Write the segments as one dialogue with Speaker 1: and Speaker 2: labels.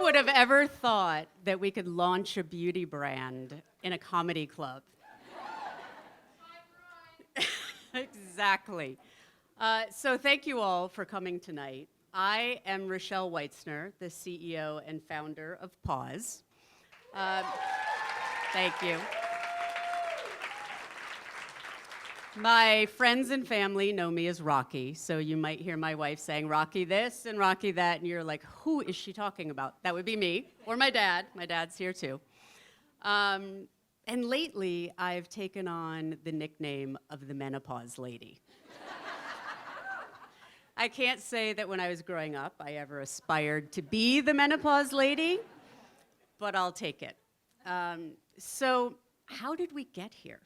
Speaker 1: would have ever thought that we could launch a beauty brand in a comedy club? Exactly. So thank you all for coming tonight. I am Rochelle Weitzner, the CEO and founder of Pause. Thank you. My friends and family know me as Rocky, so you might hear my wife saying Rocky this and Rocky that, and you're like, who is she talking about? That would be me, or my dad. My dad's here too. And lately, I've taken on the nickname of the Menopause Lady. I can't say that when I was growing up, I ever aspired to be the Menopause Lady, but I'll take it. So how did we get here?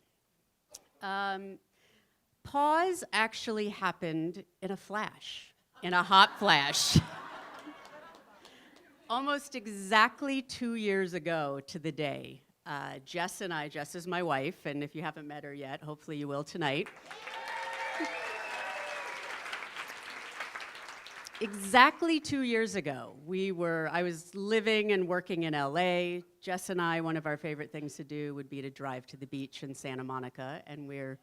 Speaker 1: Pause actually happened in a flash, in a hot flash. Almost exactly 2 years ago to the day, Jess and I, Jess is my wife, and if you haven't met her yet, hopefully you will tonight. Exactly 2 years ago, I was living and working in LA. Jess and I, one of our favorite things to do would be to drive to the beach in Santa Monica, and we're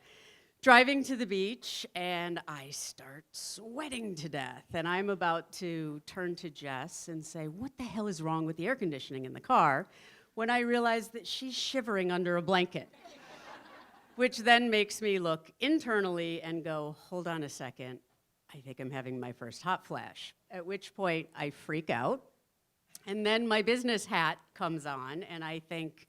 Speaker 1: driving to the beach, and I start sweating to death, and I'm about to turn to Jess and say, what the hell is wrong with the air conditioning in the car, when I realize that she's shivering under a blanket, which then makes me look internally and go, hold on a second, I think I'm having my first hot flash, at which point I freak out, and then my business hat comes on, and I think,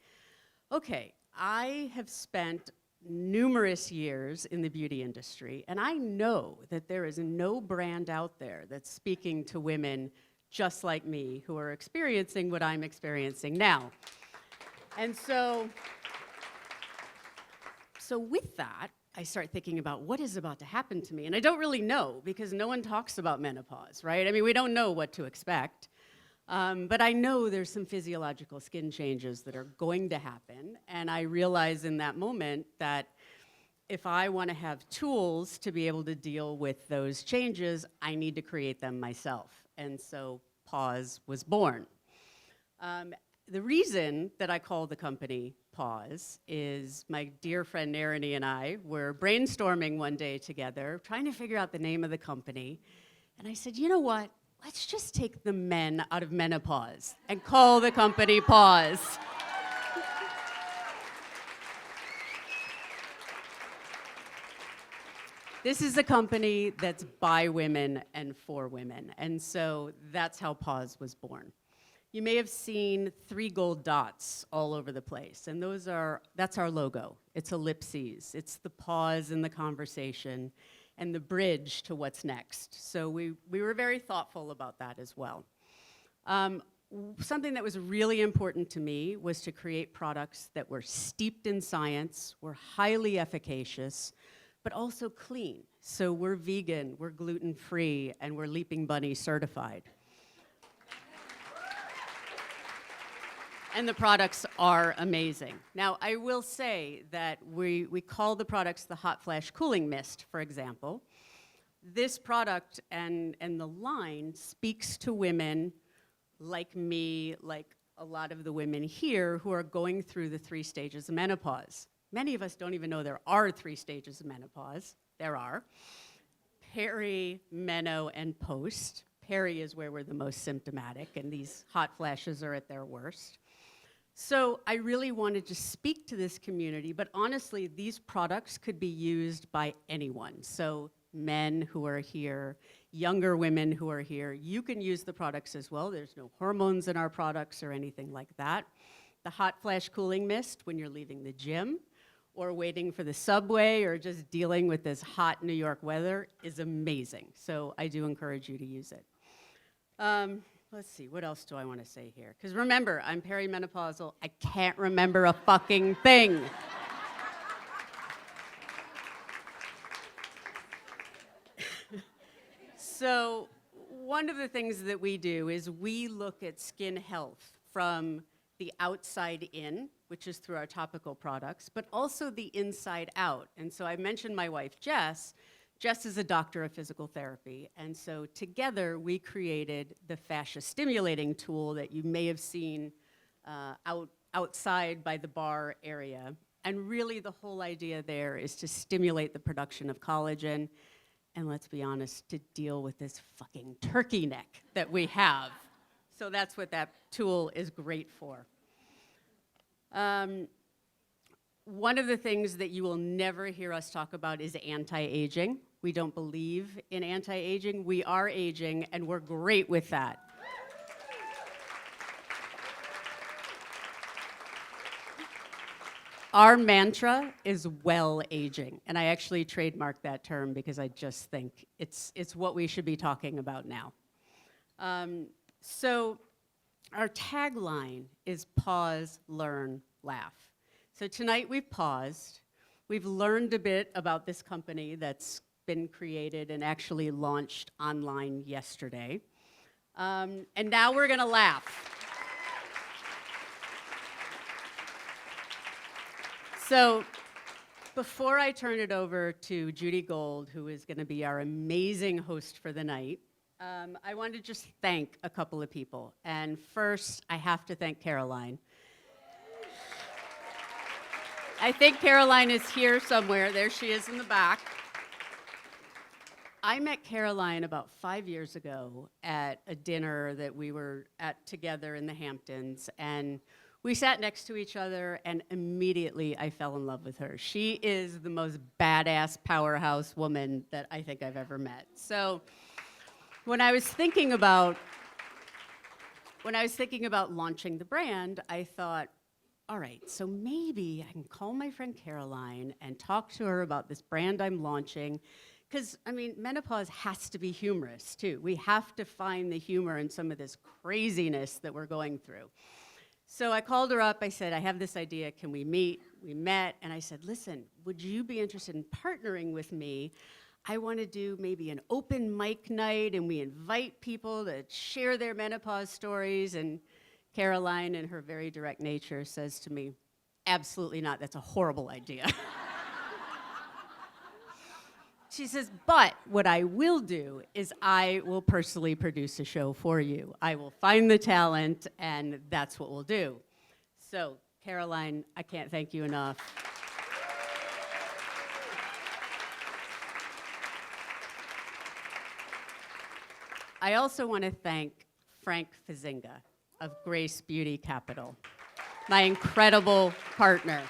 Speaker 1: okay, I have spent numerous years in the beauty industry, and I know that there is no brand out there that's speaking to women just like me who are experiencing what I'm experiencing now. And so with that, I start thinking about what is about to happen to me, and I don't really know because no one talks about menopause, right? I mean, we don't know what to expect. But I know there's some physiological skin changes that are going to happen, and I realize in that moment that if I want to have tools to be able to deal with those changes, I need to create them myself. And so Pause was born. The reason that I call the company Pause is my dear friend Narani and I were brainstorming one day together, trying to figure out the name of the company, and I said, you know what? Let's just take the men out of menopause and call the company Pause. This is a company that's by women and for women, and so that's how Pause was born. You may have seen 3 gold dots all over the place, and that's our logo. It's ellipses. It's the pause in the conversation and the bridge to what's next. So we were very thoughtful about that as well. Something that was really important to me was to create products that were steeped in science, were highly efficacious, but also clean. So we're vegan, we're gluten-free, and we're Leaping Bunny certified. And the products are amazing. Now, I will say that we call the products the Hot Flash Cooling Mist, for example. This product and the line speaks to women like me, like a lot of the women here who are going through the 3 stages of menopause. Many of us don't even know there are 3 stages of menopause. There are. Peri, meno, and post. Peri is where we're the most symptomatic, and these hot flashes are at their worst. So I really wanted to speak to this community, but honestly, these products could be used by anyone. So men who are here, younger women who are here, you can use the products as well. There's no hormones in our products or anything like that. The Hot Flash Cooling Mist when you're leaving the gym or waiting for the subway or just dealing with this hot New York weather is amazing. So I do encourage you to use it. Let's see, what else do I want to say here? Because remember, I'm perimenopausal. I can't remember a fucking thing. So one of the things that we do is we look at skin health from the outside in, which is through our topical products, but also the inside out. And so I mentioned my wife, Jess, Jess is a doctor of physical therapy, and so together we created the fascia stimulating tool that you may have seen outside by the bar area. And really the whole idea there is to stimulate the production of collagen, and let's be honest, to deal with this fucking turkey neck that we have. So that's what that tool is great for. One of the things that you will never hear us talk about is anti-aging. We don't believe in anti-aging. We are aging, and we're great with that. Our mantra is well aging, and I actually trademarked that term because I just think it's what we should be talking about now. So our tagline is pause, learn, laugh. So tonight we've paused. We've learned a bit about this company that's been created and actually launched online yesterday. And now we're gonna laugh. So before I turn it over to Judy Gold, who is gonna be our amazing host for the night, I want to just thank a couple of people. And first, I have to thank Caroline. I think Caroline is here somewhere. There she is in the back. I met Caroline about 5 years ago at a dinner that we were at together in the Hamptons, and we sat next to each other, and immediately I fell in love with her. She is the most badass powerhouse woman that I think I've ever met. So when I was thinking about launching the brand, I thought, all right, so maybe I can call my friend Caroline and talk to her about this brand I'm launching. Because, I mean, menopause has to be humorous, too. We have to find the humor in some of this craziness that we're going through. So I called her up. I said, I have this idea. Can we meet? We met. And I said, listen, would you be interested in partnering with me? I want to do maybe an open mic night, and we invite people to share their menopause stories. And Caroline, in her very direct nature, says to me, absolutely not. That's a horrible idea. She says, but what I will do is I will personally produce a show for you. I will find the talent, and that's what we'll do. So, Caroline, I can't thank you enough. I also want to thank Frank Fazinga of Grace Beauty Capital, my incredible partner.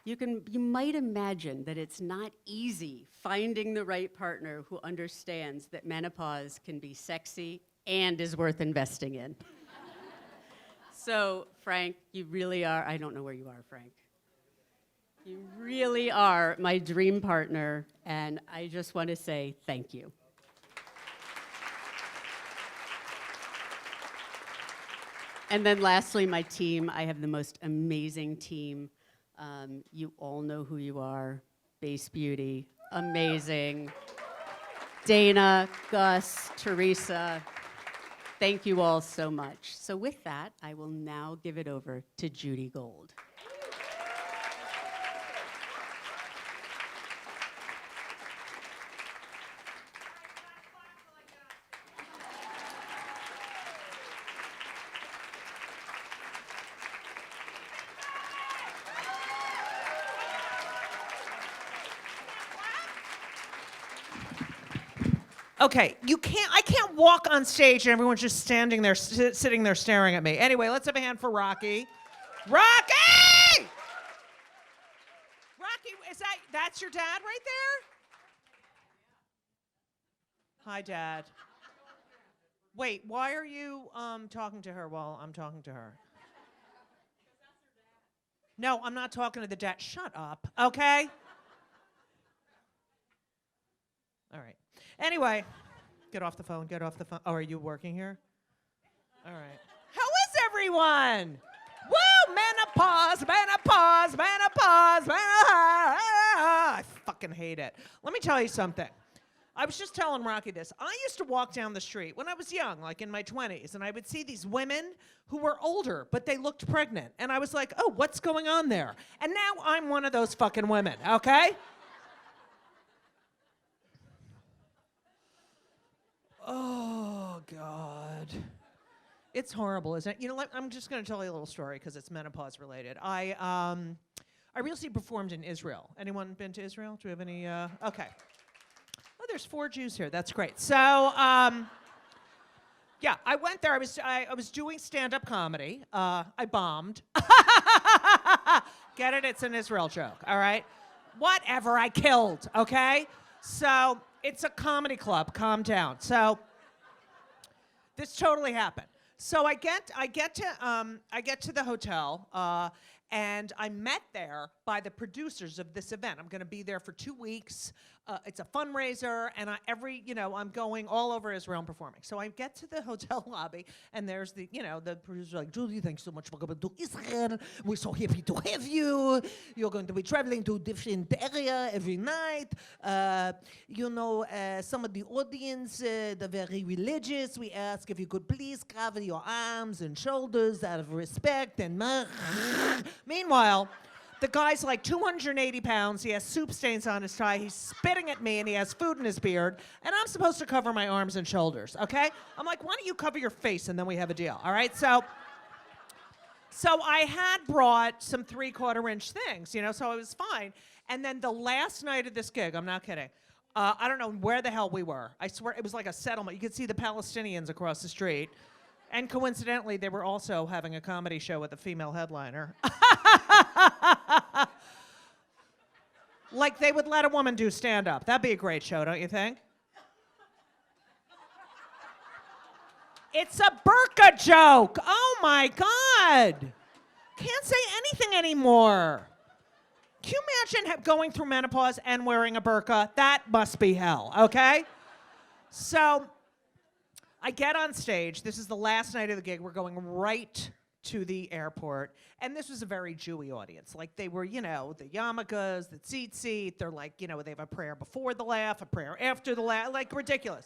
Speaker 1: You might imagine that it's not easy finding the right partner who understands that menopause can be sexy and is worth investing in. So, Frank, you really are, I don't know where you are, Frank. You really are my dream partner, and I just want to say thank you. And then lastly, my team. I have the most amazing team. You all know who you are. Base Beauty, amazing. Dana, Gus, Teresa, thank you all so much. So with that, I will now give it over to Judy Gold.
Speaker 2: Okay, I can't walk on stage and everyone's just standing there, sitting there staring at me. Anyway, let's have a hand for Rocky. Rocky! Rocky, that's your dad right there? Hi, Dad. Wait, why are you talking to her while I'm talking to her? No, I'm not talking to the dad. Shut up, okay? All right. Anyway, get off the phone. Oh, are you working here? All right. How is everyone? Woo! Menopause. I fucking hate it. Let me tell you something. I was just telling Rocky this. I used to walk down the street when I was young, like in my 20s, and I would see these women who were older, but they looked pregnant. And I was like, oh, what's going on there? And now I'm one of those fucking women, okay? Oh, God. It's horrible, isn't it? You know what? I'm just going to tell you a little story because it's menopause related. I recently performed in Israel. Anyone been to Israel? Do we have any? Okay. Oh, there's 4 Jews here. That's great. So, yeah, I went there. I was doing stand-up comedy. I bombed. Get it? It's an Israel joke. All right. Whatever. I killed. Okay. So it's a comedy club. Calm down. So this totally happened. So I get to the hotel, and I'm met there by the producers of this event. I'm going to be there for 2 weeks. It's a fundraiser, and I'm going all over Israel and performing. So I get to the hotel lobby, and there's the producer like, Julie, thanks so much for coming to Israel. We're so happy to have you. You're going to be traveling to a different area every night. Some of the audience, they're very religious. We ask if you could please cover your arms and shoulders out of respect. And meanwhile, the guy's like 280 pounds. He has soup stains on his tie. He's spitting at me, and he has food in his beard. And I'm supposed to cover my arms and shoulders, okay? I'm like, why don't you cover your face, and then we have a deal, all right? So I had brought some 3/4-inch things, so it was fine. And then the last night of this gig, I'm not kidding, I don't know where the hell we were. I swear it was like a settlement. You could see the Palestinians across the street. And coincidentally, they were also having a comedy show with a female headliner. Like they would let a woman do stand-up. That'd be a great show, don't you think? It's a burqa joke. Oh my God. Can't say anything anymore. Can you imagine going through menopause and wearing a burqa? That must be hell, okay? So I get on stage. This is the last night of the gig. We're going right to the airport. And this was a very Jewy audience. Like they were, the yarmulkes, the tzitzit. They're like, they have a prayer before the laugh, a prayer after the laugh, like ridiculous.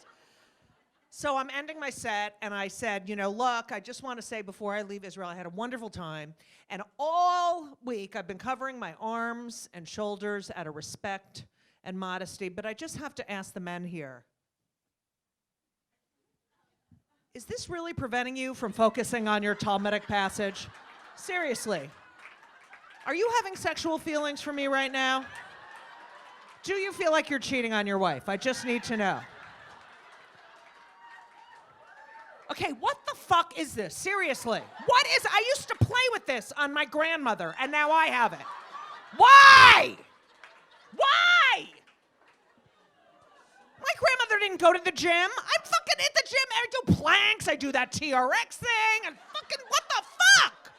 Speaker 2: So I'm ending my set, and I said, look, I just want to say before I leave Israel, I had a wonderful time. And all week I've been covering my arms and shoulders out of respect and modesty. But I just have to ask the men here, is this really preventing you from focusing on your Talmudic passage? Seriously. Are you having sexual feelings for me right now? Do you feel like you're cheating on your wife? I just need to know. Okay, what the fuck is this? Seriously. I used to play with this on my grandmother, and now I have it. Why? Why? My grandmother didn't go to the gym. I'm fucking at the gym. I do planks. I do that TRX thing. And fucking what the fuck?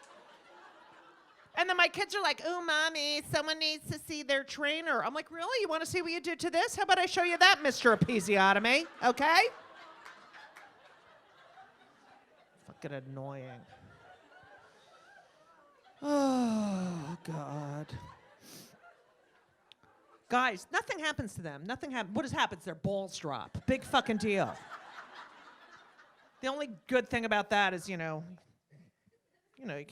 Speaker 2: And then my kids are like, ooh, mommy, someone needs to see their trainer. I'm like, really? You want to see what you did to this? How about I show you that, Mr. Episiotomy? Okay? Fucking annoying. Oh, God. Guys, nothing happens to them. Nothing happens. What happens? Their balls drop. Big fucking deal. The only good thing about that is, you can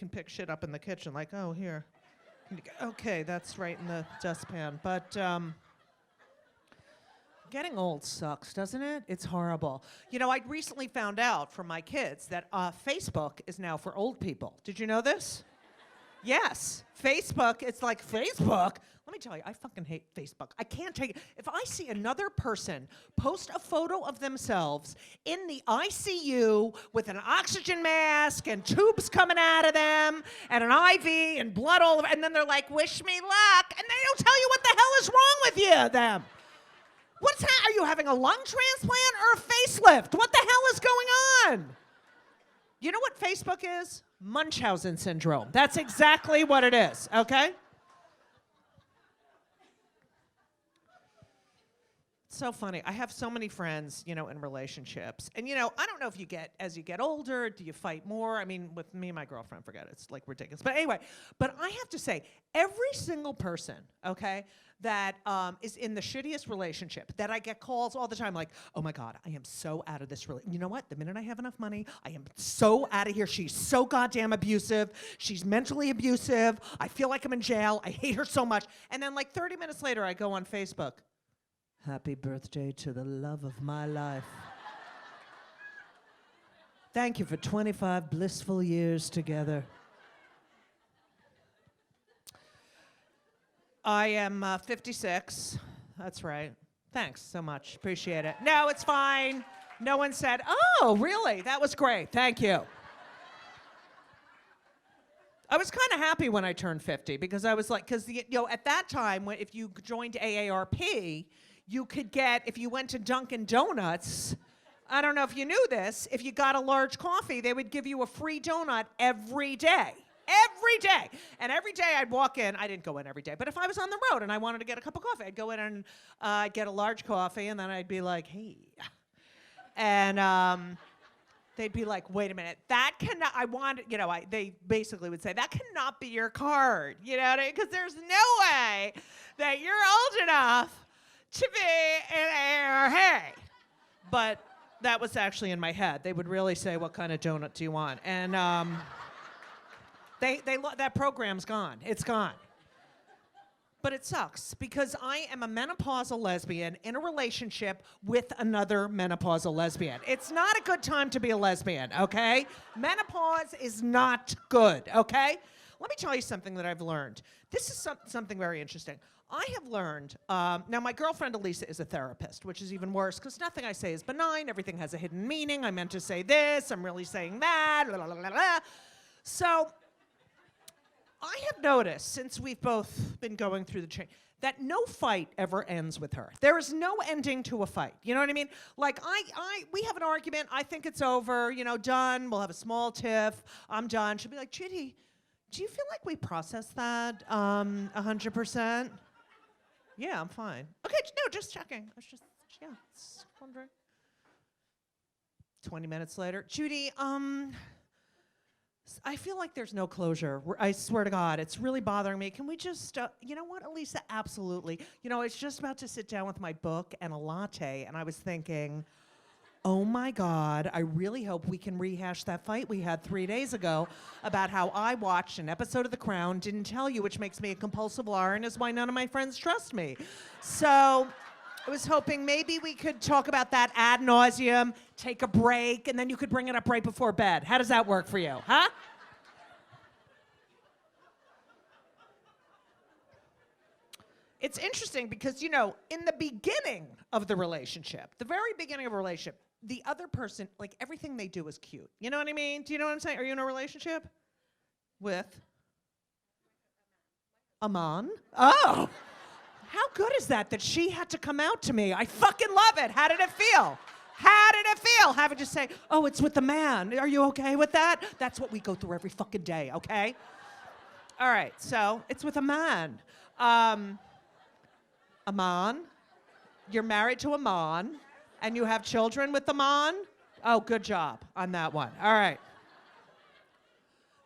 Speaker 2: pick shit up in the kitchen. Like, oh, here. Okay, that's right in the dustpan. But getting old sucks, doesn't it? It's horrible. I recently found out from my kids that Facebook is now for old people. Did you know this? Yes. Facebook, it's like Facebook. Let me tell you, I fucking hate Facebook. I can't take it. If I see another person post a photo of themselves in the ICU with an oxygen mask and tubes coming out of them and an IV and blood all over, and then they're like, wish me luck, and they don't tell you what the hell is wrong with them. Are you having a lung transplant or a facelift? What the hell is going on? You know what Facebook is? Munchausen syndrome. That's exactly what it is, okay? so funny. I have so many friends, in relationships. And, I don't know if as you get older, do you fight more? I mean, with me and my girlfriend, forget it. It's like ridiculous. But anyway, I have to say, every single person, okay, that is in the shittiest relationship, that I get calls all the time like, oh my God, I am so out of this relationship. You know what? The minute I have enough money, I am so out of here. She's so goddamn abusive. She's mentally abusive. I feel like I'm in jail. I hate her so much. And then like 30 minutes later, I go on Facebook. Happy birthday to the love of my life. Thank you for 25 blissful years together. I am 56. That's right. Thanks so much. Appreciate it. No, it's fine. No one said, oh, really? That was great. Thank you. I was kind of happy when I turned 50 because I was like, at that time, if you joined AARP, you could get, if you went to Dunkin' Donuts, I don't know if you knew this, if you got a large coffee, they would give you a free donut every day. Every day. And every day I'd walk in, I didn't go in every day, but if I was on the road and I wanted to get a cup of coffee, I'd go in and I'd get a large coffee and then I'd be like, hey. And they'd be like, wait a minute, that cannot, they basically would say, that cannot be your card, because there's no way that you're old enough to be in AARP. But that was actually in my head. They would really say, what kind of donut do you want? And that program's gone. It's gone. But it sucks because I am a menopausal lesbian in a relationship with another menopausal lesbian. It's not a good time to be a lesbian, okay? Menopause is not good, okay? Let me tell you something that I've learned. This is something very interesting. I have learned, now my girlfriend Elisa is a therapist, which is even worse because nothing I say is benign. Everything has a hidden meaning. I meant to say this. I'm really saying that. Blah, blah, blah, blah. So I have noticed, since we've both been going through the change, that no fight ever ends with her. There is no ending to a fight. You know what I mean? Like, we have an argument. I think it's over, done. We'll have a small tiff. I'm done. She'll be like, Judy, do you feel like we processed that 100%? Yeah, I'm fine. Okay, no, just checking. I was just wondering. 20 minutes later, Judy, I feel like there's no closure. I swear to God, it's really bothering me. Can we just, you know what, Elisa, absolutely. I was just about to sit down with my book and a latte, and I was thinking, oh my God, I really hope we can rehash that fight we had 3 days ago about how I watched an episode of The Crown, didn't tell you, which makes me a compulsive liar and is why none of my friends trust me. So I was hoping maybe we could talk about that ad nauseum, take a break, and then you could bring it up right before bed. How does that work for you, huh? It's interesting because, in the beginning of the relationship, the very beginning of a relationship, the other person, like, everything they do is cute. You know what I mean? Do you know what I'm saying? Are you in a relationship with a man? Oh, how good is that she had to come out to me? I fucking love it. How did it feel? How did it feel? Having to say, oh, it's with a man. Are you okay with that? That's what we go through every fucking day, okay? All right, so it's with a man. A man. You're married to a man, and you have children with the man? Oh, good job on that one. All right.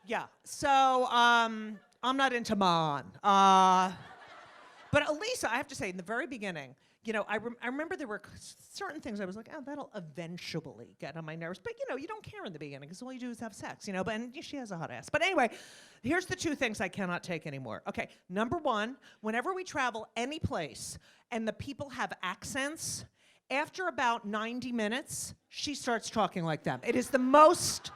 Speaker 2: Yeah, so I'm not into man. But Elisa, I have to say, in the very beginning, I remember there were certain things I was like, oh, that'll eventually get on my nerves. But, you don't care in the beginning because all you do is have sex, and she has a hot ass. But anyway, here's the two things I cannot take anymore. Okay, number one, whenever we travel any place and the people have accents, after about 90 minutes, she starts talking like them. It is the most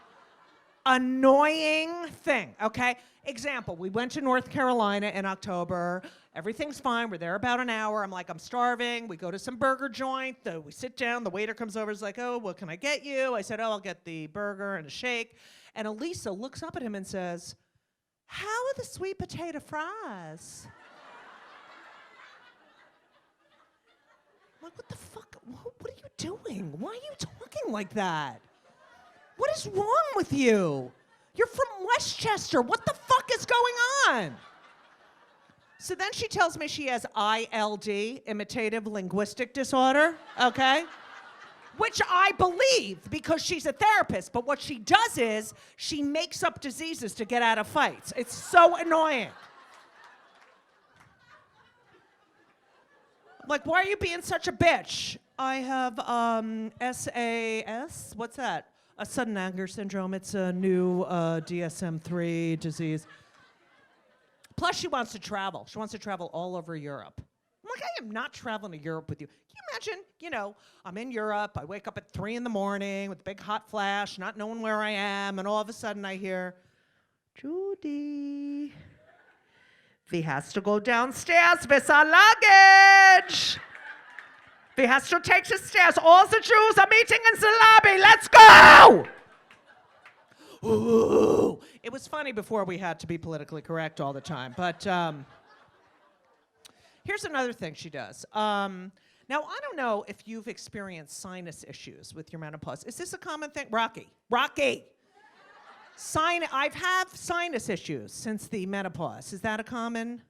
Speaker 2: annoying thing, okay? Example, we went to North Carolina in October. Everything's fine. We're there about an hour. I'm like, I'm starving. We go to some burger joint. We sit down. The waiter comes over. He's like, oh, what can I get you? I said, oh, I'll get the burger and a shake. And Elisa looks up at him and says, how are the sweet potato fries? I'm like, what the fuck? What are you doing? Why are you talking like that? What is wrong with you? You're from Westchester. What the fuck is going on? So then she tells me she has ILD, imitative linguistic disorder, okay? Which I believe because she's a therapist, but what she does is she makes up diseases to get out of fights. It's so annoying. Like, why are you being such a bitch? I have SAS, what's that? A sudden anger syndrome. It's a new DSM-3 disease. Plus, she wants to travel. She wants to travel all over Europe. I'm like, I am not traveling to Europe with you. Can you imagine, I'm in Europe, I wake up at 3 in the morning with a big hot flash, not knowing where I am, and all of a sudden I hear, Judy, we has to go downstairs with our luggage. We has to take the stairs. All the Jews are meeting in the lobby. Let's go! Ooh. It was funny before we had to be politically correct all the time. But here's another thing she does. Now, I don't know if you've experienced sinus issues with your menopause. Is this a common thing? Rocky. I've had sinus issues since the menopause. Is that a common?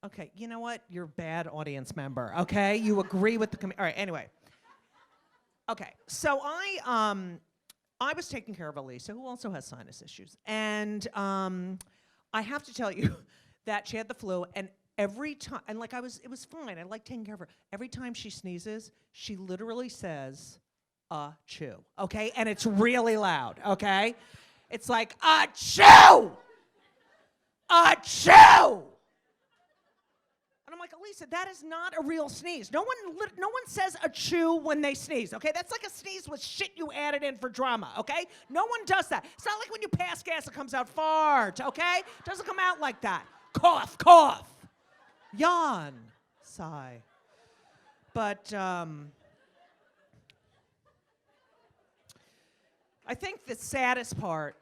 Speaker 2: Okay, you know what? You're a bad audience member, okay? You agree with the all right, anyway. Okay, so I was taking care of Elisa, who also has sinus issues. And I have to tell you that she had the flu, and every time, and like it was fine. I like taking care of her. Every time she sneezes, she literally says, achoo, okay? And it's really loud, okay? It's like, achoo! Achoo! And I'm like, Elisa, that is not a real sneeze. No one says achoo when they sneeze, okay? That's like a sneeze with shit you added in for drama, okay? No one does that. It's not like when you pass gas, it comes out fart, okay? It doesn't come out like that. Cough, cough. Yawn, sigh. But I think the saddest part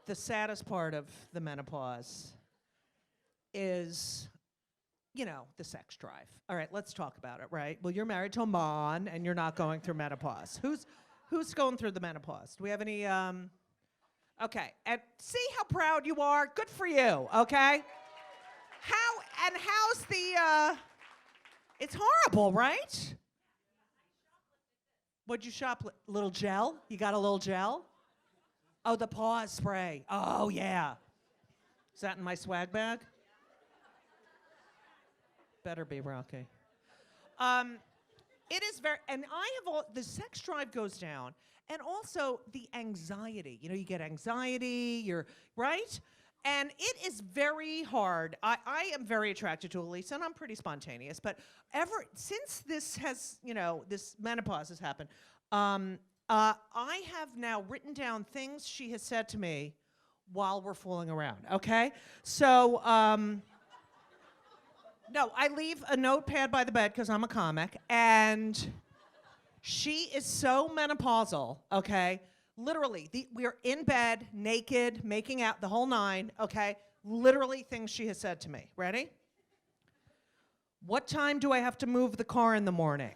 Speaker 2: of the menopause is, the sex drive. All right, let's talk about it, right? Well, you're married to a man and you're not going through menopause. Who's going through the menopause? Do we have any, okay, and see how proud you are? Good for you, okay? How's the, it's horrible, right? What'd you shop? Little gel? You got a little gel? Oh, the pause spray. Oh, yeah. Is that in my swag bag? Better be, Rocky. It is very, and the sex drive goes down, and also the anxiety. You get anxiety, right? And it is very hard. I am very attracted to Elisa, and I'm pretty spontaneous, but since this has, this menopause has happened, I have now written down things she has said to me while we're fooling around, okay? So, no, I leave a notepad by the bed because I'm a comic, and she is so menopausal, okay? Literally, we're in bed, naked, making out, the whole nine, okay? Literally things she has said to me. Ready? What time do I have to move the car in the morning?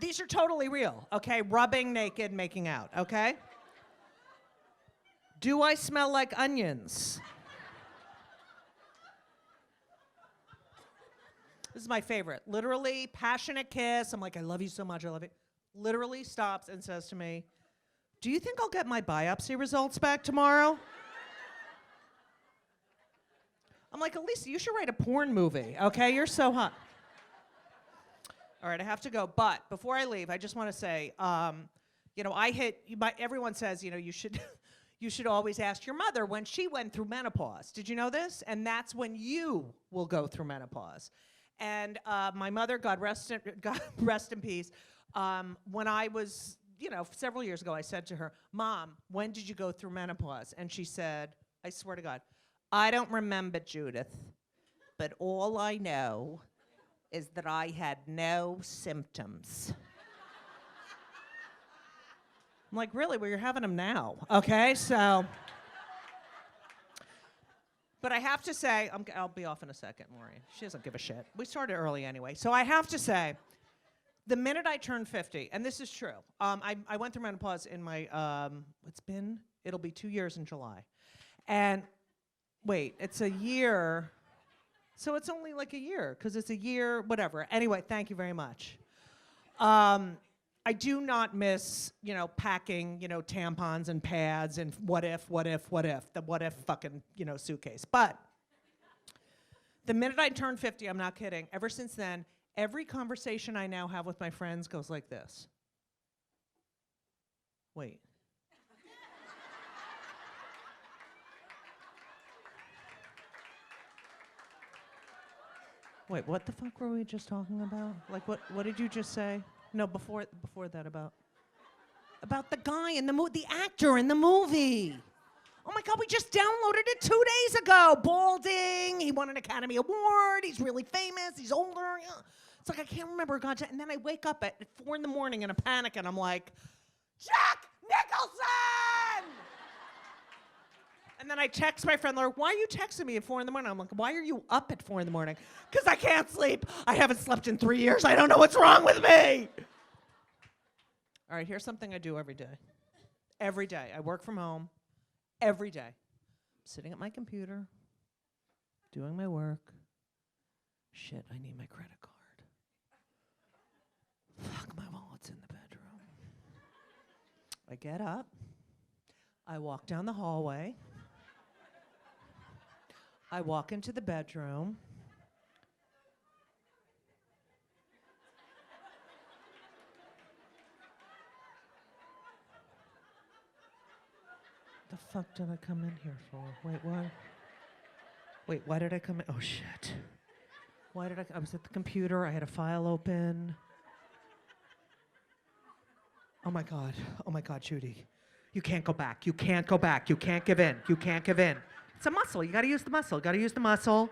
Speaker 2: These are totally real, okay? Rubbing naked, making out, okay? Do I smell like onions? This is my favorite. Literally, passionate kiss. I'm like, I love you so much, I love you. Literally stops and says to me, do you think I'll get my biopsy results back tomorrow? I'm like, Elisa, you should write a porn movie, okay? You're so hot. All right, I have to go. But before I leave, I just want to say, everyone says, you should always ask your mother when she went through menopause. Did you know this? And that's when you will go through menopause. And my mother, God rest in peace, when I was, several years ago, I said to her, Mom, when did you go through menopause? And she said, I swear to God, I don't remember, Judith, but all I know is that I had no symptoms. I'm like, really? Well, you're having them now, okay? So, but I have to say, I'll be off in a second, Maureen. She doesn't give a shit. We started early anyway. So I have to say The minute I turned 50, and this is true, I went through menopause in my, it'll be 2 years in July. And wait, it's a year. So it's only like a year, because it's a year, whatever. Anyway, thank you very much. I do not miss, packing, tampons and pads and the what if fucking, suitcase. But the minute I turned 50, I'm not kidding, ever since then, every conversation I now have with my friends goes like this. Wait. Wait, what the fuck were we just talking about? Like, what did you just say? No, before that about the guy in the the actor in the movie. Oh my God, we just downloaded it 2 days ago. Balding, he won an Academy Award, he's really famous, he's older. Yeah. It's like, I can't remember. God, and then I wake up at 4 in the morning in a panic and I'm like, Jack Nicholson! And then I text my friend, like, why are you texting me at 4 in the morning? I'm like, why are you up at 4 in the morning? Because I can't sleep. I haven't slept in 3 years. I don't know what's wrong with me. All right, here's something I do every day. Every day. I work from home. Every day. I'm sitting at my computer, doing my work. Shit, I need my credit card. Fuck, my wallet's in the bedroom. I get up. I walk down the hallway. I walk into the bedroom. The fuck did I come in here for? Wait, what? Wait, why did I come in? Oh, shit. Why did I was at the computer. I had a file open. Oh, my God. Oh, my God, Judy. You can't go back. You can't go back. You can't give in. You can't give in. It's a muscle. You got to use the muscle. Got to use the muscle.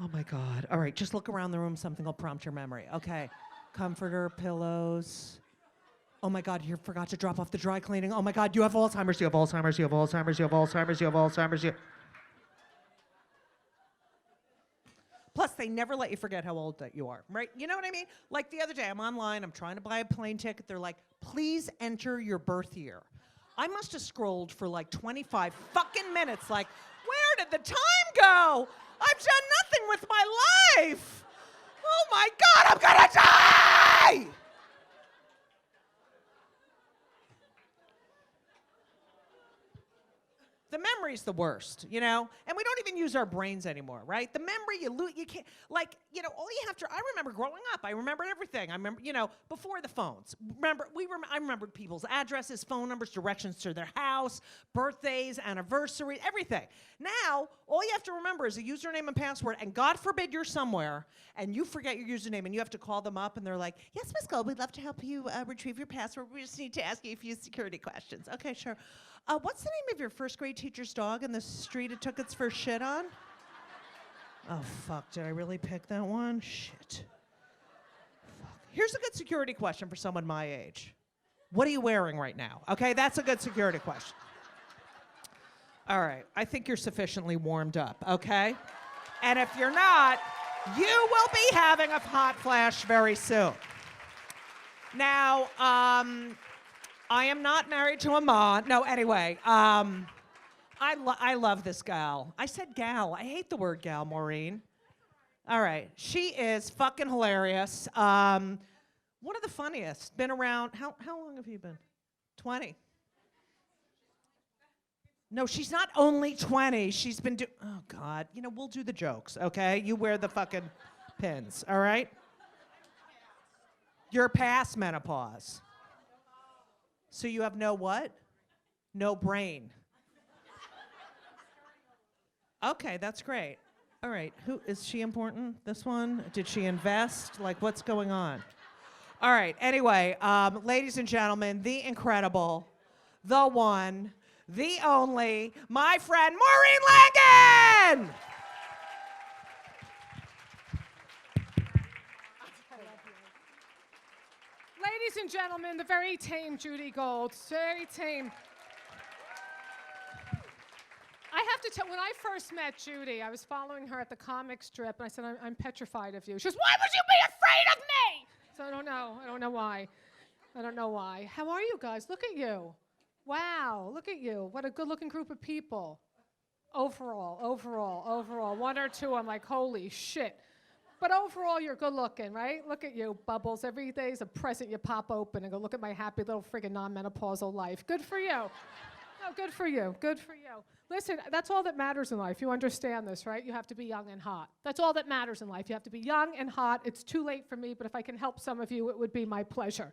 Speaker 2: Oh, my God. All right, just look around the room. Something will prompt your memory. Okay. Comforter, pillows. Oh, my God, you forgot to drop off the dry cleaning. Oh, my God, you have Alzheimer's. You have Alzheimer's. You have Alzheimer's. You have Alzheimer's. You have Alzheimer's. Plus, they never let you forget how old that you are, right? You know what I mean? Like the other day, I'm online, I'm trying to buy a plane ticket. They're like, please enter your birth year. I must have scrolled for like 25 fucking minutes, like, where did the time go? I've done nothing with my life. Oh my God, I'm gonna die! The memory's the worst, And we don't even use our brains anymore, right? The memory, you can't, all you have to, I remember growing up, I remembered everything. I remember, before the phones. I remembered people's addresses, phone numbers, directions to their house, birthdays, anniversaries, everything. Now, all you have to remember is a username and password, and God forbid you're somewhere, and you forget your username, and you have to call them up, and they're like, yes, Miss Gold, we'd love to help you retrieve your password. We just need to ask you a few security questions. Okay, sure. What's the name of your first grade teacher's dog in the street it took its first shit on? Oh, fuck. Did I really pick that one? Shit. Fuck. Here's a good security question for someone my age. What are you wearing right now? Okay, that's a good security question. All right. I think you're sufficiently warmed up, okay? And if you're not, you will be having a hot flash very soon. Now, I am not married to a ma. No, anyway, I love this gal. I said gal. I hate the word gal, Maureen. All right. She is fucking hilarious. One of the funniest. Been around, how long have you been? 20. No, she's not only 20. She's been oh, God. We'll do the jokes, okay? You wear the fucking pins, all right? You're past menopause. So you have no what? No brain. Okay, that's great. All right, who is she important? This one? Did she invest? Like, what's going on? All right, anyway, ladies and gentlemen, the incredible, the one, the only, my friend Maureen Langan!
Speaker 3: Ladies and gentlemen, the very tame Judy Gold. Very tame. I have to tell, when I first met Judy, I was following her at the comic strip, and I said, I'm petrified of you. She goes, why would you be afraid of me? So I don't know. I don't know why. I don't know why. How are you guys? Look at you. Wow, look at you. What a good-looking group of people. Overall. One or two, I'm like, holy shit. But overall, you're good looking, right? Look at you, Bubbles. Every day is a present you pop open and go, look at my happy little friggin' non-menopausal life. Good for you. Oh, good for you. Good for you. Listen, that's all that matters in life. You understand this, right? You have to be young and hot. That's all that matters in life. You have to be young and hot. It's too late for me, but if I can help some of you, it would be my pleasure.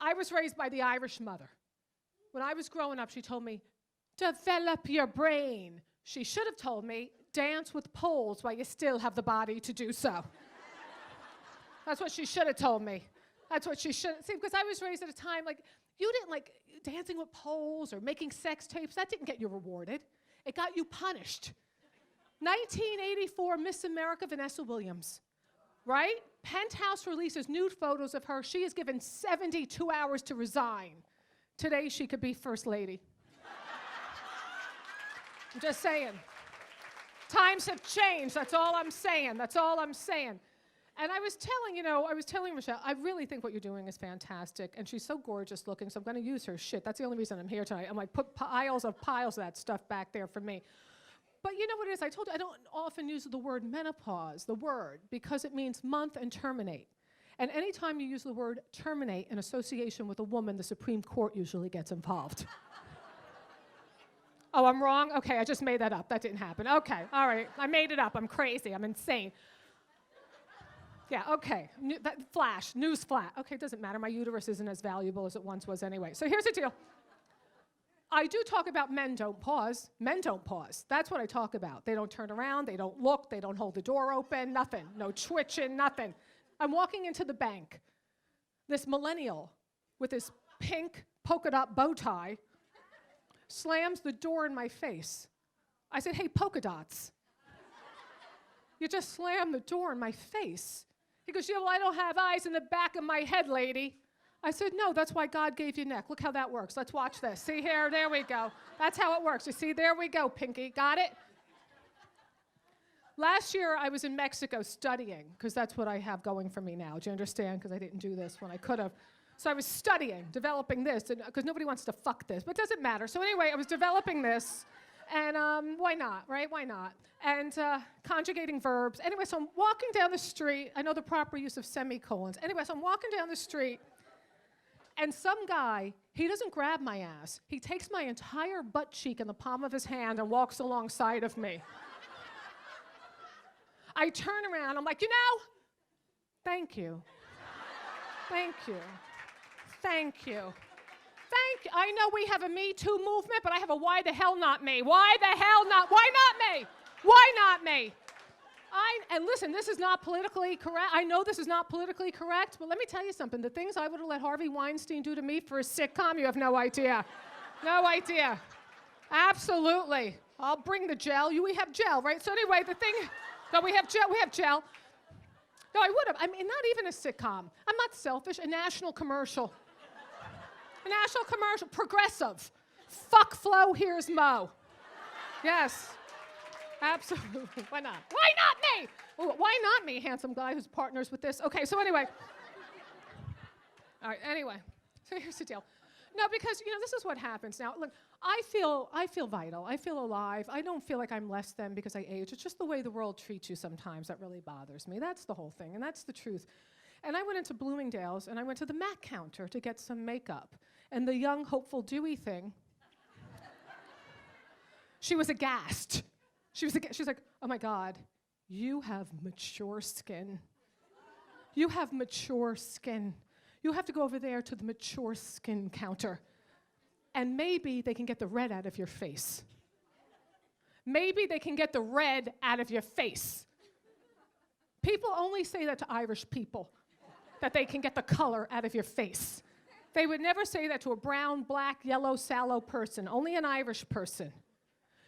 Speaker 3: I was raised by the Irish mother. When I was growing up, she told me, develop your brain. She should have told me, dance with poles while you still have the body to do so. That's what she should have told me. That's what she should. See, because I was raised at a time, like, you didn't like dancing with poles or making sex tapes. That didn't get you rewarded. It got you punished. 1984 Miss America Vanessa Williams, right? Penthouse releases nude photos of her. She is given 72 hours to resign. Today, she could be first lady. I'm just saying. Times have changed. That's all I'm saying. That's all I'm saying. And I was telling Michelle, I really think what you're doing is fantastic. And she's so gorgeous looking, so I'm going to use her shit. That's the only reason I'm here tonight. I'm like, put piles of that stuff back there for me. But you know what it is? I told you, I don't often use the word menopause, the word, because it means month and terminate. And anytime you use the word terminate in association with a woman, the Supreme Court usually gets involved. Oh, I'm wrong? Okay, I just made that up. That didn't happen. Okay, all right. I made it up. I'm crazy. I'm insane. Yeah, okay. News flash. Okay, it doesn't matter. My uterus isn't as valuable as it once was anyway. So here's the deal. I do talk about men don't pause. Men don't pause. That's what I talk about. They don't turn around. They don't look. They don't hold the door open. Nothing. No twitching. Nothing. I'm walking into the bank. This millennial with his pink polka dot bow tie slams the door in my face. I said, hey, polka dots. You just slammed the door in my face. He goes, yeah, well, I don't have eyes in the back of my head, lady. I said, no, that's why God gave you neck. Look how that works. Let's watch this. See here? There we go. That's how it works. You see? There we go, Pinky. Got it? Last year, I was in Mexico studying, because that's what I have going for me now. Do you understand? Because I didn't do this when I could have. So I was studying, developing this, because nobody wants to fuck this, but it doesn't matter. So anyway, I was developing this, and why not, right? Why not? And conjugating verbs. Anyway, so I'm walking down the street. I know the proper use of semicolons. Anyway, so I'm walking down the street, and some guy, he doesn't grab my ass. He takes my entire butt cheek in the palm of his hand and walks alongside of me. I turn around, I'm like, thank you. Thank you. Thank you. Thank you. I know we have a Me Too movement, but I have a why the hell not me? Why the hell not? Why not me? Why not me? And listen, this is not politically correct. I know this is not politically correct, but let me tell you something. The things I would have let Harvey Weinstein do to me for a sitcom, you have no idea. No idea. Absolutely. I'll bring the gel. We have gel, right? So anyway, no, we have gel. No, I would have. I mean, not even a sitcom. I'm not selfish. A national commercial. A national commercial. Progressive. Fuck Flo, here's Mo. Yes. Absolutely. Why not? Why not me? Why not me, handsome guy who's partners with this? Okay, so anyway. All right, anyway. So here's the deal. No, because, this is what happens. Now, look, I feel vital. I feel alive. I don't feel like I'm less than because I age. It's just the way the world treats you sometimes that really bothers me. That's the whole thing, and that's the truth. And I went into Bloomingdale's, and I went to the MAC counter to get some makeup. And the young, hopeful Dewey thing, she was aghast. She was like, oh, my God, you have mature skin. You have mature skin. You have to go over there to the mature skin counter. And maybe they can get the red out of your face. Maybe they can get the red out of your face. People only say that to Irish people, that they can get the color out of your face. They would never say that to a brown, black, yellow, sallow person, only an Irish person.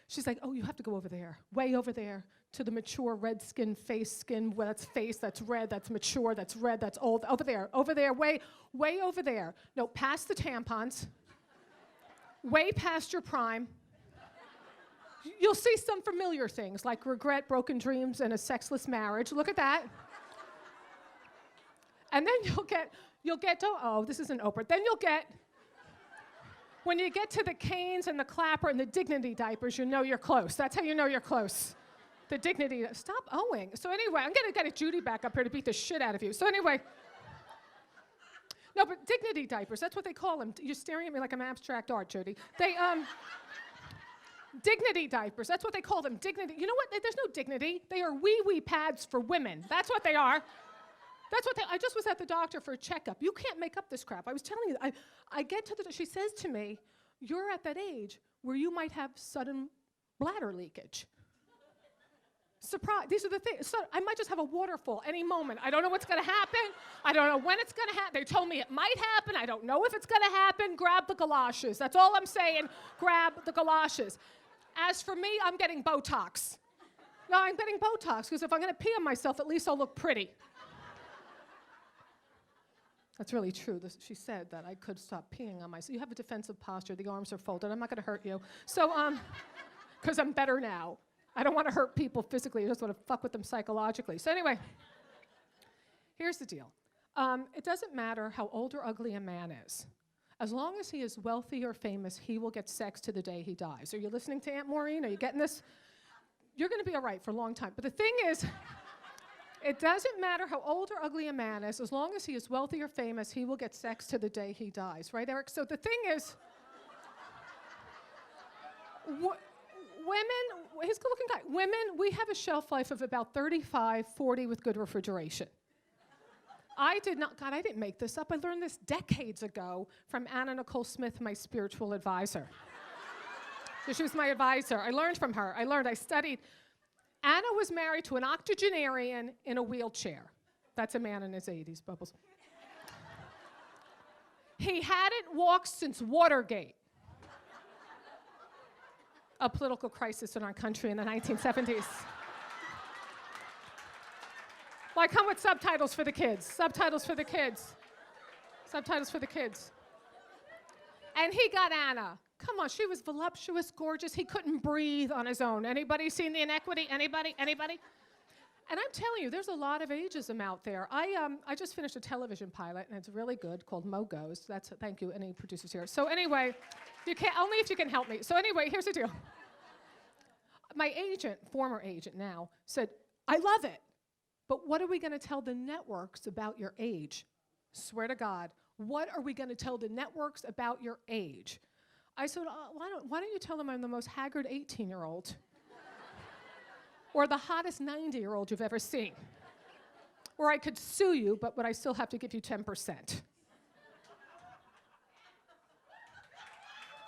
Speaker 3: She's like, oh, you have to go over there, way over there, to the mature red skin, well, that's face, that's red, that's mature, that's red, that's old, over there, way over there. No, past the tampons, way past your prime. You'll see some familiar things like regret, broken dreams, and a sexless marriage. Look at that. And then you'll get to, oh, this isn't Oprah. Then you'll get, when you get to the canes and the clapper and the dignity diapers, you know you're close. That's how you know you're close. The dignity, stop owing. So anyway, I'm gonna get Judy back up here to beat the shit out of you. So anyway, no, but dignity diapers, that's what they call them. You're staring at me like I'm abstract art, Judy. Dignity diapers, that's what they call them, dignity. You know what, there's no dignity. They are wee-wee pads for women. That's what they are. I just was at the doctor for a checkup. You can't make up this crap. I was telling you, I get to she says to me, you're at that age where you might have sudden bladder leakage. Surprise, these are the things. So I might just have a waterfall any moment. I don't know what's gonna happen. I don't know when it's gonna happen. They told me it might happen. I don't know if it's gonna happen. Grab the galoshes. That's all I'm saying. Grab the galoshes. As for me, I'm getting Botox. No, I'm getting Botox because if I'm gonna pee on myself, at least I'll look pretty. That's really true. She said that I could stop peeing on myself. You have a defensive posture. The arms are folded. I'm not going to hurt you. So, because I'm better now. I don't want to hurt people physically. I just want to fuck with them psychologically. So anyway, here's the deal. It doesn't matter how old or ugly a man is. As long as he is wealthy or famous, he will get sex to the day he dies. Are you listening to Aunt Maureen? Are you getting this? You're going to be all right for a long time. But the thing is, it doesn't matter how old or ugly a man is, as long as he is wealthy or famous, he will get sex to the day he dies. Right, Eric? So the thing is, women, he's a good-looking guy. Women, we have a shelf life of about 35, 40 with good refrigeration. I didn't make this up. I learned this decades ago from Anna Nicole Smith, my spiritual advisor. So she was my advisor. I learned from her. I studied. Anna was married to an octogenarian in a wheelchair. That's a man in his 80s, Bubbles. He hadn't walked since Watergate, a political crisis in our country in the 1970s. Well, I come with subtitles for the kids. Subtitles for the kids. Subtitles for the kids. And he got Anna. Come on, she was voluptuous, gorgeous. He couldn't breathe on his own. Anybody seen the inequity? Anybody? Anybody? And I'm telling you, there's a lot of ageism out there. I just finished a television pilot, and it's really good, called Mo Goes. Thank you, any producers here. So anyway, only if you can help me. So anyway, here's the deal. My agent, former agent now, said, I love it, but what are we going to tell the networks about your age? Swear to God, what are we going to tell the networks about your age? I said, why don't you tell them I'm the most haggard 18-year-old or the hottest 90-year-old you've ever seen? Or I could sue you, but would I still have to give you 10%?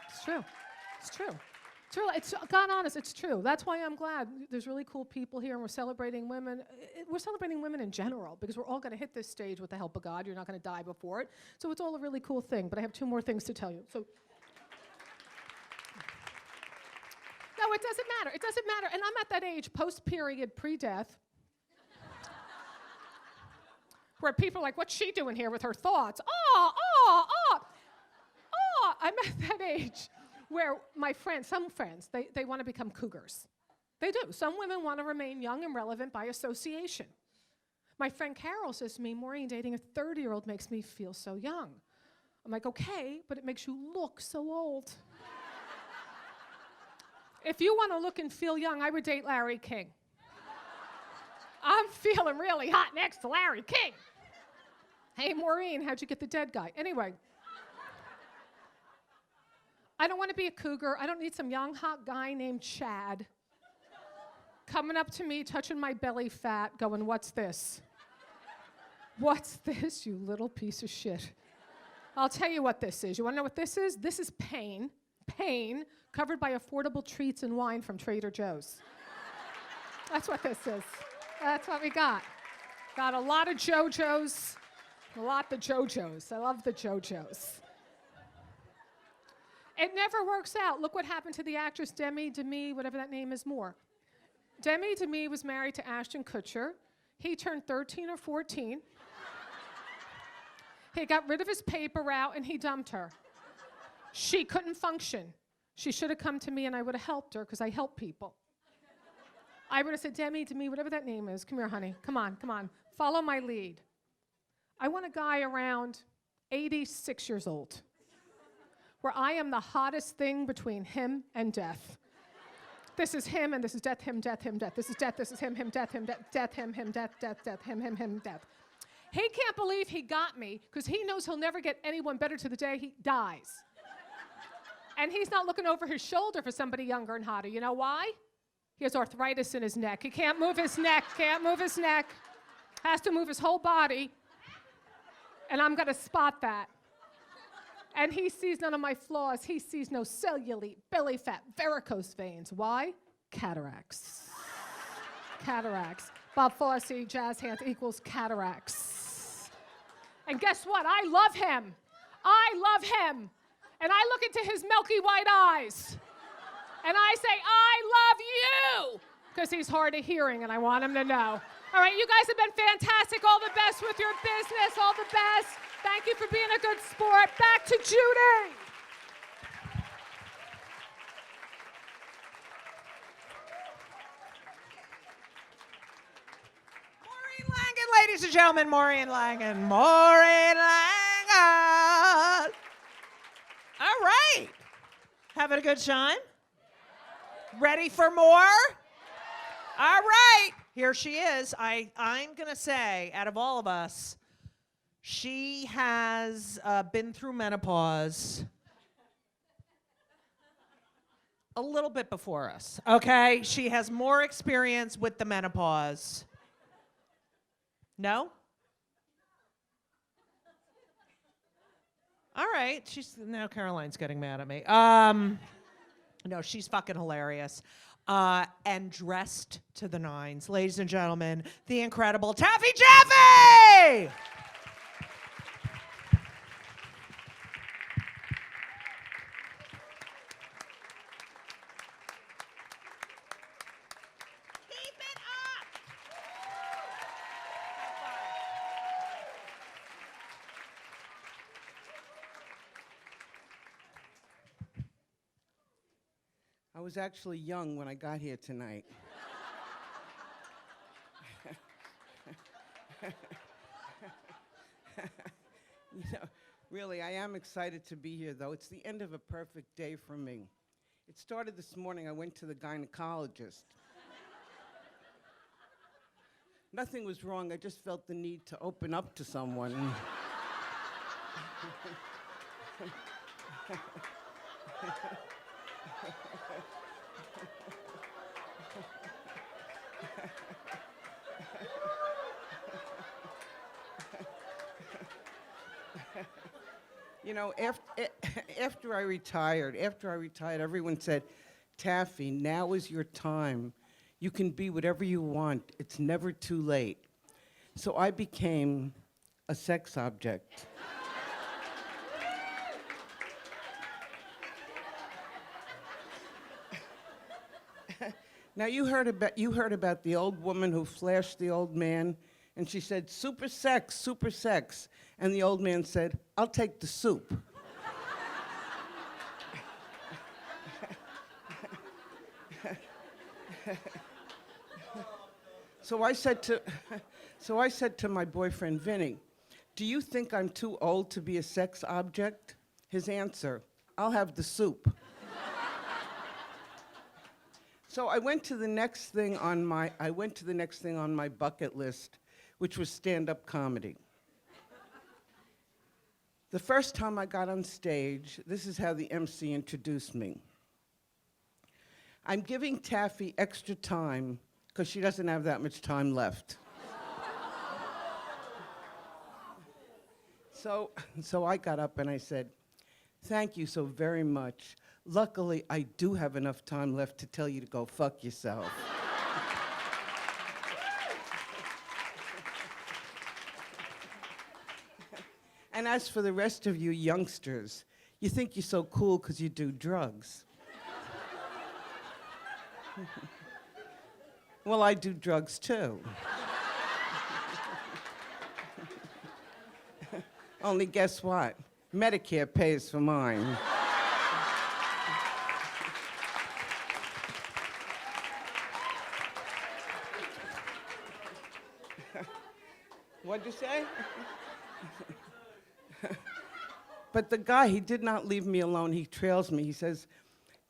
Speaker 3: It's true. It's true. It's real. It's, God honest, it's true. That's why I'm glad there's really cool people here and we're celebrating women. We're celebrating women in general because we're all going to hit this stage with the help of God. You're not going to die before it. So it's all a really cool thing. But I have 2 more things to tell you. So. No, it doesn't matter. It doesn't matter. And I'm at that age, post-period, pre-death, where people are like, what's she doing here with her thoughts? I'm at that age where my friends, some friends, they want to become cougars. They do. Some women want to remain young and relevant by association. My friend Carol says to me, Maureen, dating a 30-year-old makes me feel so young. I'm like, okay, but it makes you look so old. If you want to look and feel young, I would date Larry King. I'm feeling really hot next to Larry King. Hey, Maureen, how'd you get the dead guy? Anyway, I don't want to be a cougar. I don't need some young, hot guy named Chad coming up to me, touching my belly fat, going, what's this? What's this, you little piece of shit? I'll tell you what this is. You want to know what this is? This is pain. Pain covered by affordable treats and wine from Trader Joe's. That's what this is. That's what we got. Got a lot of JoJo's. A lot of JoJo's. I love the JoJo's. It never works out. Look what happened to the actress Demi whatever that name is more. Demi was married to Ashton Kutcher. He turned 13 or 14. He got rid of his paper route and he dumped her. She couldn't function. She should have come to me and I would have helped her because I help people. I would have said, Demi, whatever that name is, come here, honey. Come on. Follow my lead. I want a guy around 86 years old, where I am the hottest thing between him and death. This is him, and this is death, him, death, him, death. This is death, this is him, death, death, him, death, death, death, him, death. He can't believe he got me because he knows he'll never get anyone better to the day he dies. And he's not looking over his shoulder for somebody younger and hotter. You know why? He has arthritis in his neck. He can't move his neck, has to move his whole body. And I'm gonna spot that. And he sees none of my flaws. He sees no cellulite, belly fat, varicose veins. Why? Cataracts. Cataracts. Bob Fosse, jazz hands equals cataracts. And guess what? I love him. I love him. And I look into his milky white eyes. And I say, I love you. Because he's hard of hearing and I want him to know. All right, you guys have been fantastic. All the best with your business. All the best. Thank you for being a good sport. Back to Judy.
Speaker 2: Maureen Langan, ladies and gentlemen, Maureen Langan. Maureen Langan. All right. Having a good time? Ready for more? All right. Here she is. I'm going to say, out of all of us, she has been through menopause a little bit before us, okay? She has more experience with the menopause. No? All right. Now Caroline's getting mad at me. No, she's fucking hilarious. And dressed to the nines. Ladies and gentlemen, the incredible Taffy Jaffe! Keep it up!
Speaker 4: I was actually young when I got here tonight. You know, really, I am excited to be here, though. It's the end of a perfect day for me. It started this morning. I went to the gynecologist. Nothing was wrong. I just felt the need to open up to someone. You know, after I retired, everyone said, Taffy, now is your time. You can be whatever you want. It's never too late. So I became a sex object. Now you heard about the old woman who flashed the old man, and she said, super sex, super sex. And the old man said, I'll take the soup. So I said to my boyfriend, Vinny, do you think I'm too old to be a sex object? His answer, I'll have the soup. So I went to the next thing on my bucket list, which was stand-up comedy. The first time I got on stage, this is how the MC introduced me. I'm giving Taffy extra time because she doesn't have that much time left. So I got up and I said, thank you so very much. Luckily, I do have enough time left to tell you to go fuck yourself. And as for the rest of you youngsters, you think you're so cool because you do drugs. Well, I do drugs too. Only guess what? Medicare pays for mine. What'd you say? But the guy, he did not leave me alone. He trails me. He says,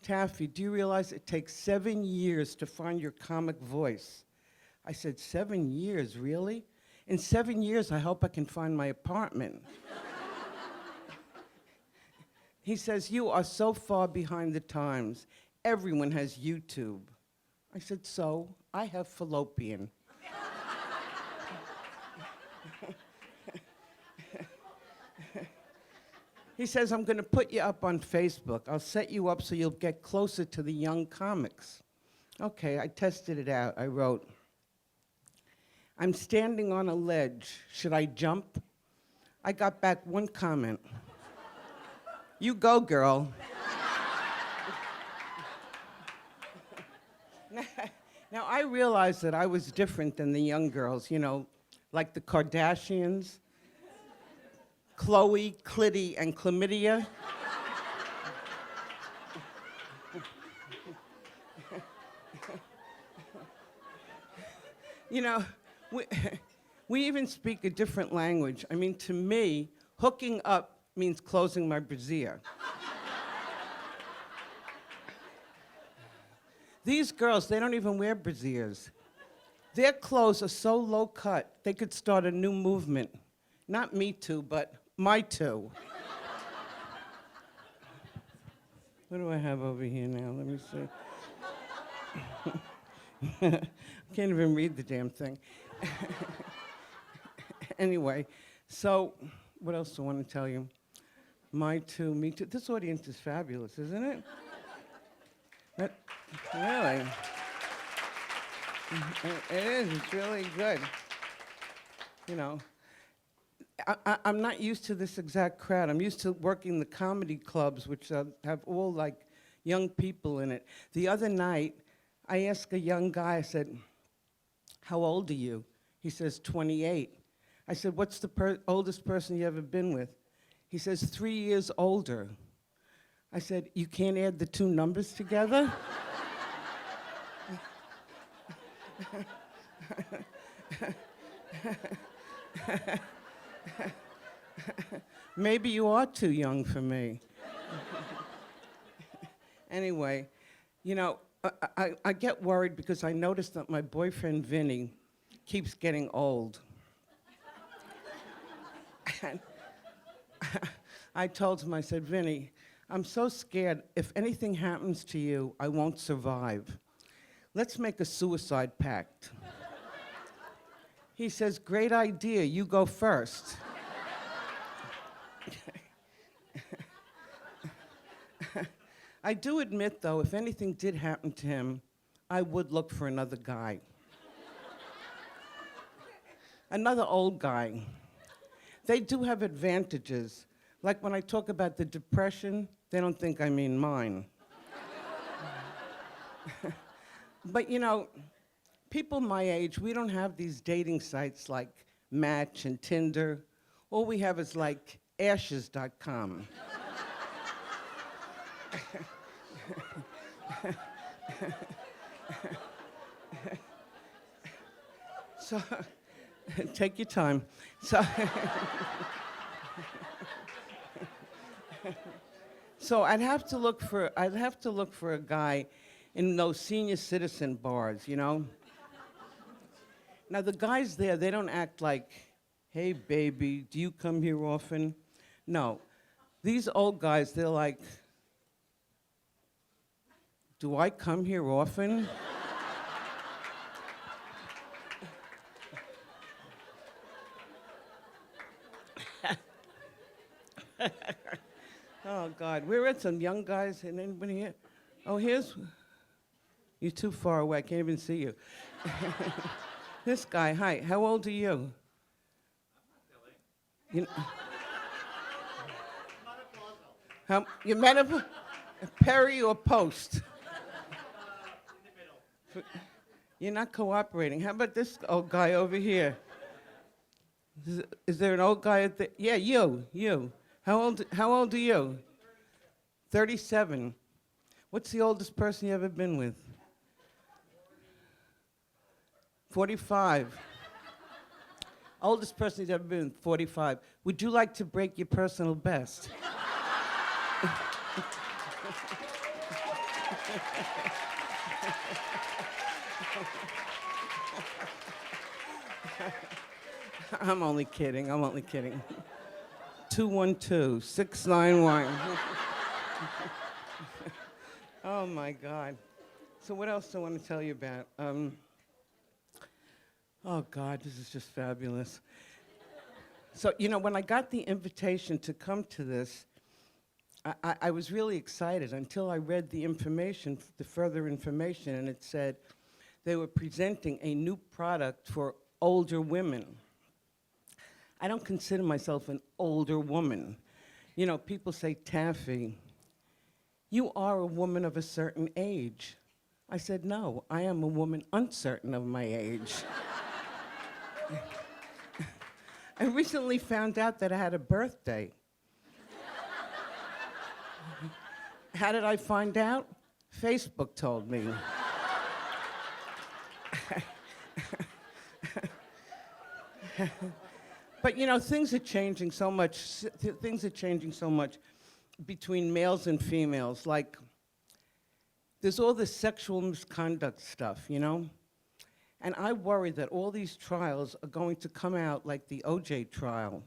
Speaker 4: Taffy, do you realize it takes 7 years to find your comic voice? I said, 7 years, really? In 7 years, I hope I can find my apartment. He says, you are so far behind the times. Everyone has YouTube. I said, so? I have fallopian. He says, I'm going to put you up on Facebook. I'll set you up so you'll get closer to the young comics. Okay, I tested it out. I wrote, I'm standing on a ledge. Should I jump? I got back one comment. You go, girl. Now, I realized that I was different than the young girls, you know, like the Kardashians. Chloe, Clitty, and Chlamydia. You know, we even speak a different language. I mean, to me, hooking up means closing my brassiere. These girls, they don't even wear brassieres. Their clothes are so low cut, they could start a new movement. Not Me Too, but My Too. What do I have over here now? Let me see. I can't even read the damn thing. Anyway, so what else do I want to tell you? My Too, Me Too. This audience is fabulous, isn't it? Really? It is. It's really good. You know. I'm not used to this exact crowd. I'm used to working the comedy clubs, which have all like young people in it. The other night, I asked a young guy, I said, how old are you? He says, 28. I said, what's the oldest person you ever been with? He says, 3 years older. I said, you can't add the two numbers together? Maybe you are too young for me. Anyway, you know, I get worried because I notice that my boyfriend, Vinny, keeps getting old. And I told him, I said, Vinny, I'm so scared if anything happens to you, I won't survive. Let's make a suicide pact. He says, great idea, you go first. I do admit, though, if anything did happen to him, I would look for another guy. Another old guy. They do have advantages. Like when I talk about the depression, they don't think I mean mine. But you know, people my age, we don't have these dating sites like Match and Tinder. All we have is like ashes.com. So, take your time. So I'd have to look for a guy in those senior citizen bars, you know? Now the guys there, they don't act like, hey baby, do you come here often? No. These old guys, they're like, do I come here often? Oh, God. We're at some young guys, and anybody here? Oh, you're too far away. I can't even see you. This guy, hi. How old are you? You you menopause? Peri or post? You're not cooperating. How about this old guy over here? Is there an old guy at the... Yeah, you. How old are you? 37. What's the oldest person you ever been with? 45. Oldest person he's ever been, 45. Would you like to break your personal best? I'm only kidding. 212-691. Oh my God. So what else do I want to tell you about? Oh God, this is just fabulous. So, when I got the invitation to come to this, I was really excited until I read the information, the further information, and it said they were presenting a new product for older women. I don't consider myself an older woman. People say, Taffy, you are a woman of a certain age. I said, no, I am a woman uncertain of my age. I recently found out that I had a birthday. How did I find out? Facebook told me. But things are changing so much. Things are changing so much between males and females. Like, there's all this sexual misconduct stuff, And I worry that all these trials are going to come out like the OJ trial.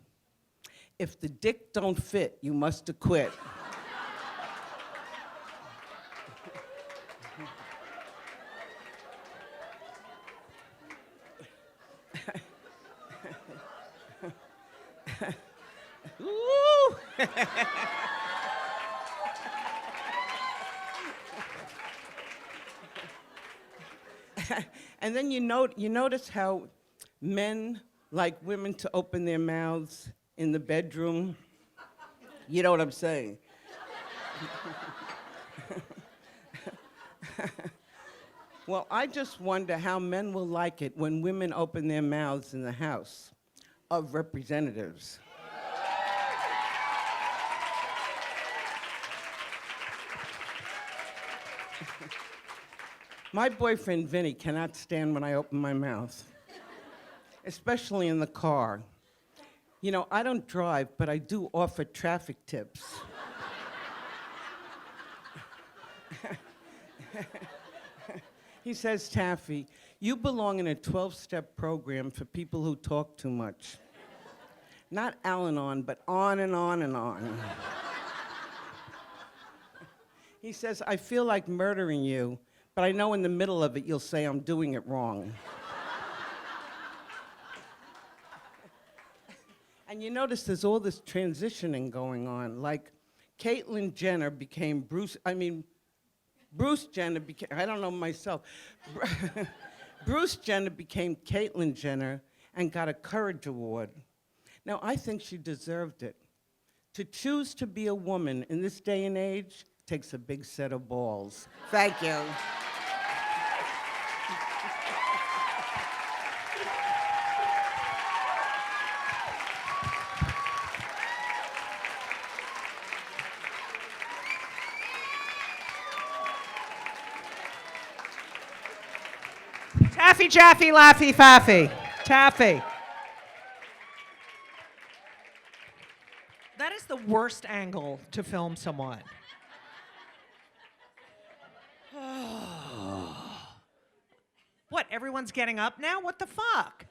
Speaker 4: If the dick don't fit, you must acquit. Ooh. And then you notice how men like women to open their mouths in the bedroom. You know what I'm saying? Well, I just wonder how men will like it when women open their mouths in the House of Representatives. My boyfriend, Vinny, cannot stand when I open my mouth, especially in the car. I don't drive, but I do offer traffic tips. He says, Taffy, you belong in a 12-step program for people who talk too much. Not Al-Anon, but on and on and on. He says, I feel like murdering you, but I know in the middle of it you'll say I'm doing it wrong. And you notice there's all this transitioning going on. Like, Caitlyn Jenner became Bruce Jenner became, I don't know myself. Bruce Jenner became Caitlyn Jenner and got a Courage Award. Now, I think she deserved it. To choose to be a woman in this day and age takes a big set of balls. Thank you.
Speaker 2: Taffy, Jaffe, Laffy, Faffy. Taffy. That is the worst angle to film someone. What, everyone's getting up now? What the fuck?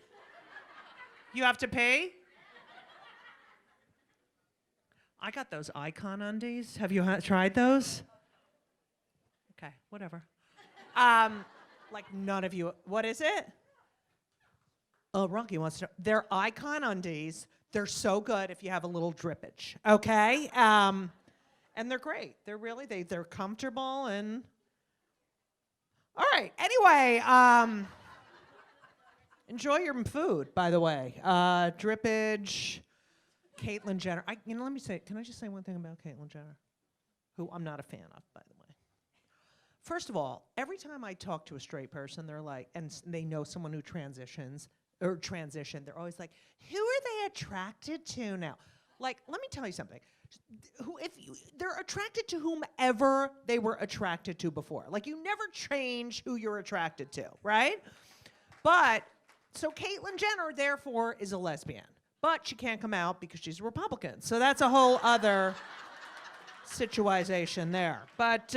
Speaker 2: You have to pay? I got those Icon undies. Have you tried those? Okay, whatever. Like none of you, what is it? Oh, Rocky wants to know. They're Icon undies. They're so good if you have a little drippage, okay? And they're great. They're really, they're comfortable and... All right, anyway, enjoy your food, by the way. Drippage, Caitlyn Jenner. Let me say, can I just say one thing about Caitlyn Jenner? Who I'm not a fan of, by the way. First of all, every time I talk to a straight person, they're like, and they know someone who transitioned, they're always like, who are they attracted to now? Like, let me tell you something. They're attracted to whomever they were attracted to before. Like, you never change who you're attracted to, right? But So Caitlyn Jenner, therefore, is a lesbian. But she can't come out because she's a Republican. So that's a whole other situation there. But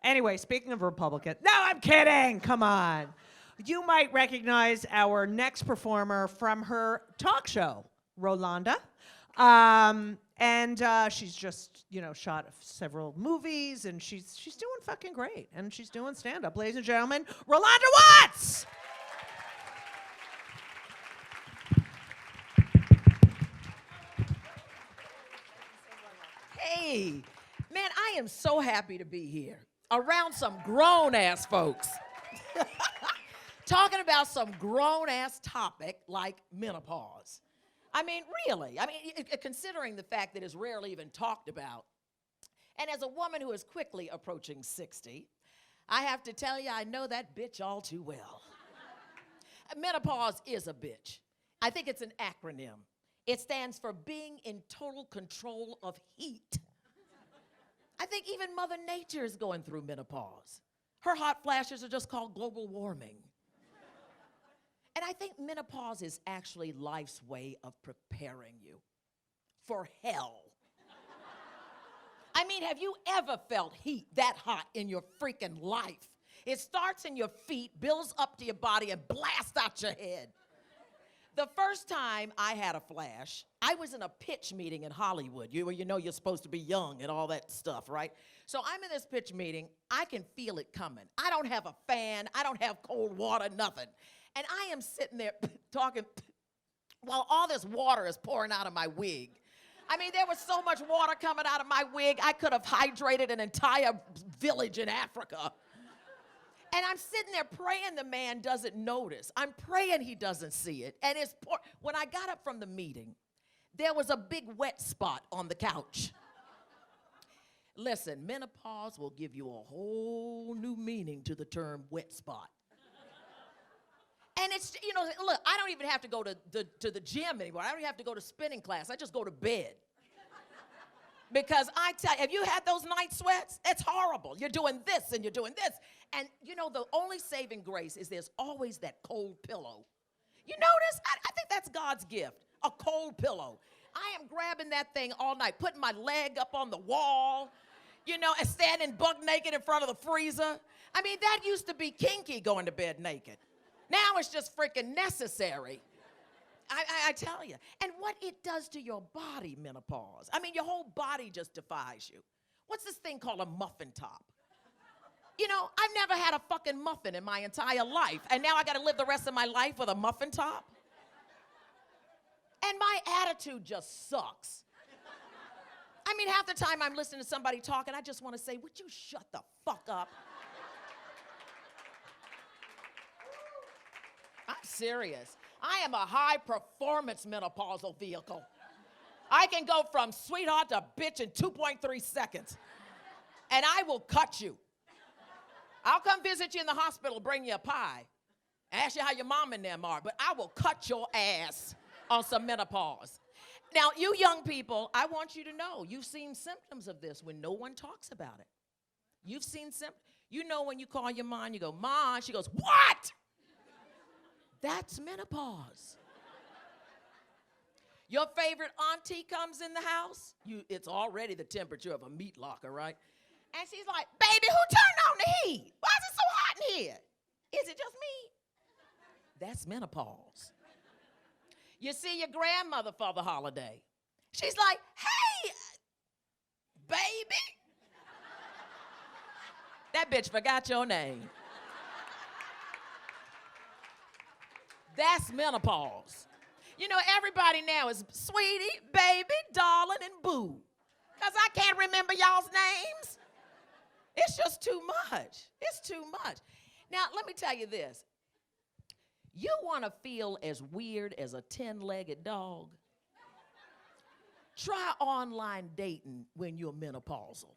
Speaker 2: anyway, speaking of Republican, no, I'm kidding. Come on. You might recognize our next performer from her talk show, Rolonda. And she's just, shot several movies, and she's doing fucking great. And she's doing stand-up. Ladies and gentlemen, Rolonda Watts!
Speaker 5: Hey, man, I am so happy to be here around some grown-ass folks. Talking about some grown-ass topic like menopause. I mean, really. Considering the fact that it's rarely even talked about. And as a woman who is quickly approaching 60, I have to tell you, I know that bitch all too well. Menopause is a bitch. I think it's an acronym. It stands for being in total control of heat. I think even Mother Nature is going through menopause. Her hot flashes are just called global warming. And I think menopause is actually life's way of preparing you for hell. I mean, have you ever felt heat that hot in your freaking life? It starts in your feet, builds up to your body, and blasts out your head. The first time I had a flash, I was in a pitch meeting in Hollywood. You know you're supposed to be young and all that stuff, right? So I'm in this pitch meeting. I can feel it coming. I don't have a fan. I don't have cold water, nothing. And I am sitting there talking while all this water is pouring out of my wig. I mean, there was so much water coming out of my wig, I could have hydrated an entire village in Africa. And I'm sitting there praying the man doesn't notice. I'm praying he doesn't see it. And when I got up from the meeting, there was a big wet spot on the couch. Listen, menopause will give you a whole new meaning to the term wet spot. And it's, look, I don't even have to go to the gym anymore. I don't even have to go to spinning class. I just go to bed. Because I tell you, have you had those night sweats? It's horrible. You're doing this and you're doing this. And the only saving grace is there's always that cold pillow. You notice? I think that's God's gift, a cold pillow. I am grabbing that thing all night, putting my leg up on the wall, and standing buck naked in front of the freezer. I mean, that used to be kinky, going to bed naked. Now it's just freaking necessary. I tell you. And what it does to your body, menopause. I mean, your whole body just defies you. What's this thing called a muffin top? I've never had a fucking muffin in my entire life, and now I gotta live the rest of my life with a muffin top? And my attitude just sucks. I mean, half the time I'm listening to somebody talking, I just wanna say, would you shut the fuck up? I'm serious. I am a high-performance menopausal vehicle. I can go from sweetheart to bitch in 2.3 seconds. And I will cut you. I'll come visit you in the hospital, bring you a pie, ask you how your mom and them are, but I will cut your ass on some menopause. Now, you young people, I want you to know, you've seen symptoms of this when no one talks about it. You've seen symptoms. When you call your mom, you go, "Ma," she goes, "What?" That's menopause. Your favorite auntie comes in the house. It's already the temperature of a meat locker, right? And she's like, "Baby, who turned on the heat? Why is it so hot in here? Is it just me?" That's menopause. You see your grandmother for the holiday. She's like, "Hey, baby." That bitch forgot your name. That's menopause. Everybody now is sweetie, baby, darling, and boo. Because I can't remember y'all's names. It's just too much. It's too much. Now, let me tell you this. You want to feel as weird as a 10-legged dog? Try online dating when you're menopausal.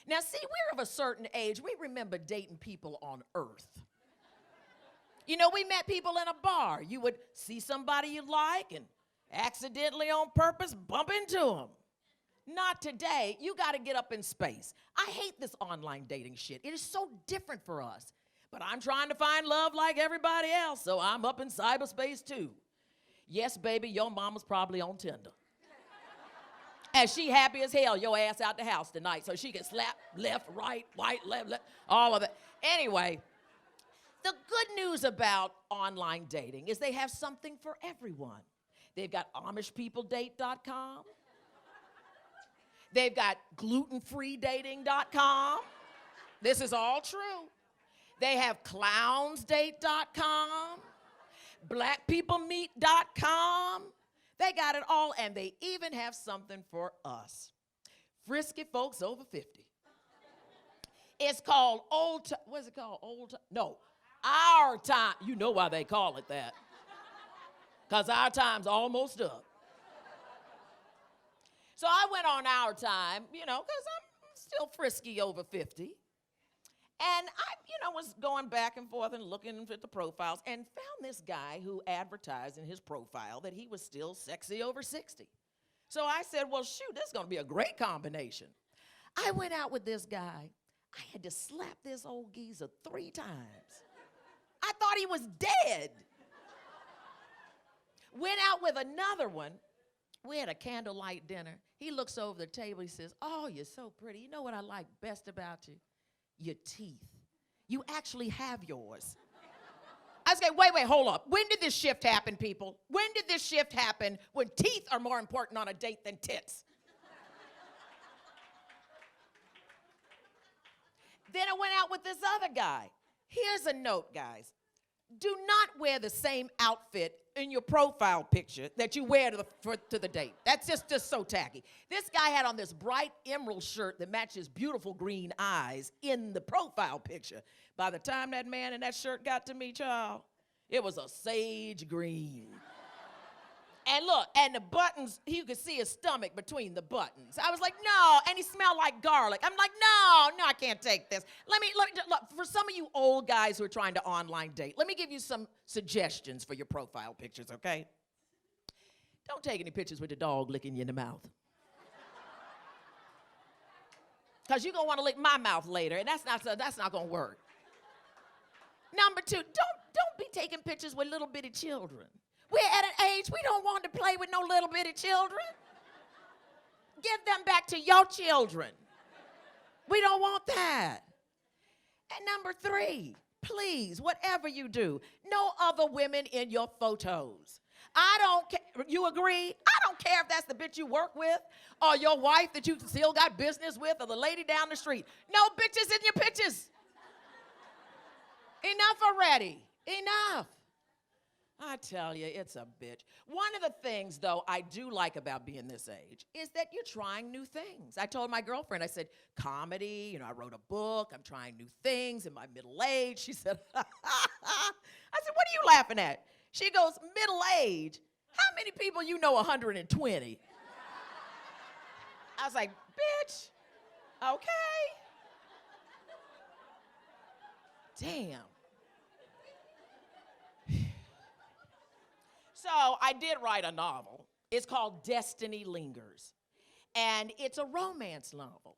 Speaker 5: Now, see, we're of a certain age. We remember dating people on Earth. We met people in a bar. You would see somebody you like and accidentally on purpose bump into them. Not today. You got to get up in space. I hate this online dating shit. It is so different for us. But I'm trying to find love like everybody else, so I'm up in cyberspace too. Yes, baby, your mama's probably on Tinder. And she happy as hell your ass out the house tonight so she can slap left, right, left, all of it. Anyway, the good news about online dating is they have something for everyone. They've got AmishPeopleDate.com. They've got GlutenFreeDating.com. This is all true. They have ClownsDate.com, BlackPeopleMeet.com. They got it all, and they even have something for us, frisky folks over 50. It's called what is it called? No, Our Time. You know why they call it that. Because our time's almost up. So I went on Our Time, because I'm still frisky over 50. And I, was going back and forth and looking at the profiles and found this guy who advertised in his profile that he was still sexy over 60. So I said, well, shoot, this is going to be a great combination. I went out with this guy. I had to slap this old geezer 3 times. I thought he was dead. Went out with another one. We had a candlelight dinner. He looks over the table. He says, oh, you're so pretty. You know what I like best about you? Your teeth. You actually have yours. I was like, wait, hold up. When did this shift happen, people? When did this shift happen when teeth are more important on a date than tits? Then I went out with this other guy. Here's a note, guys. Do not wear the same outfit in your profile picture that you wear to the date. That's just so tacky. This guy had on this bright emerald shirt that matches beautiful green eyes in the profile picture. By the time that man in that shirt got to me, child, it was a sage green. And look, and the buttons, you could see his stomach between the buttons. I was like, no, and he smelled like garlic. I'm like, no, I can't take this. Let me look, for some of you old guys who are trying to online date, let me give you some suggestions for your profile pictures, okay? Don't take any pictures with the dog licking you in the mouth. Because you're going to want to lick my mouth later, and that's not going to work. Number 2, don't be taking pictures with little bitty children. We're at an age we don't want to play with no little bitty children. Give them back to your children. We don't want that. And number 3, please, whatever you do, no other women in your photos. I don't care. You agree? I don't care if that's the bitch you work with or your wife that you still got business with or the lady down the street. No bitches in your pictures. Enough already. Enough. I tell you, it's a bitch. One of the things, though, I do like about being this age is that you're trying new things. I told my girlfriend, I said, comedy, I wrote a book, I'm trying new things in my middle age. She said, I said, what are you laughing at? She goes, middle age? How many people you know 120? I was like, bitch, okay. Damn. So I did write a novel. It's called Destiny Lingers. And it's a romance novel.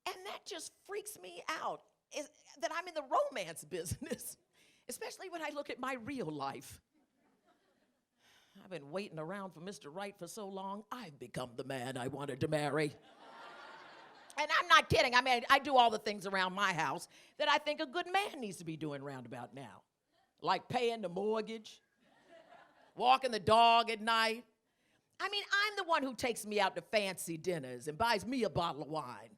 Speaker 5: And that just freaks me out, that I'm in the romance business, especially when I look at my real life. I've been waiting around for Mr. Right for so long, I've become the man I wanted to marry. And I'm not kidding. I mean, I do all the things around my house that I think a good man needs to be doing roundabout now. Like paying the mortgage, walking the dog at night. I mean, I'm the one who takes me out to fancy dinners and buys me a bottle of wine.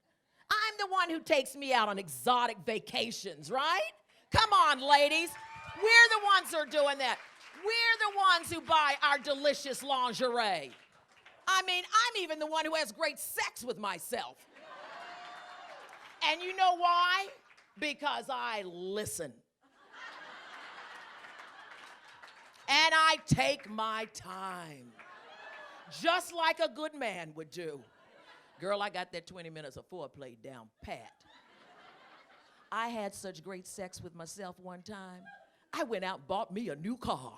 Speaker 5: I'm the one who takes me out on exotic vacations, right? Come on, ladies. We're the ones who are doing that. We're the ones who buy our delicious lingerie. I mean, I'm even the one who has great sex with myself. And you know why? Because I listen. And I take my time, just like a good man would do. Girl, I got that 20 minutes of foreplay down pat. I had such great sex with myself one time, I went out and bought me a new car.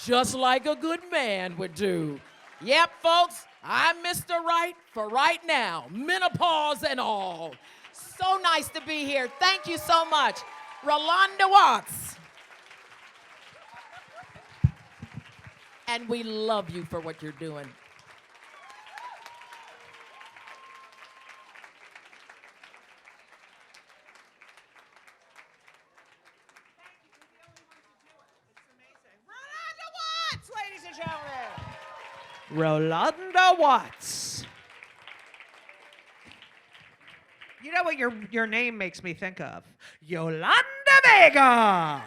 Speaker 5: Just like a good man would do. Yep, folks, I'm Mr. Right for right now, menopause and all. So nice to be here. Thank you so much. Rolonda Watts. And we love you for what you're doing.
Speaker 2: Rolonda Watts, ladies and gentlemen. Rolonda Watts. You know what your name makes me think of? Yolanda Vega.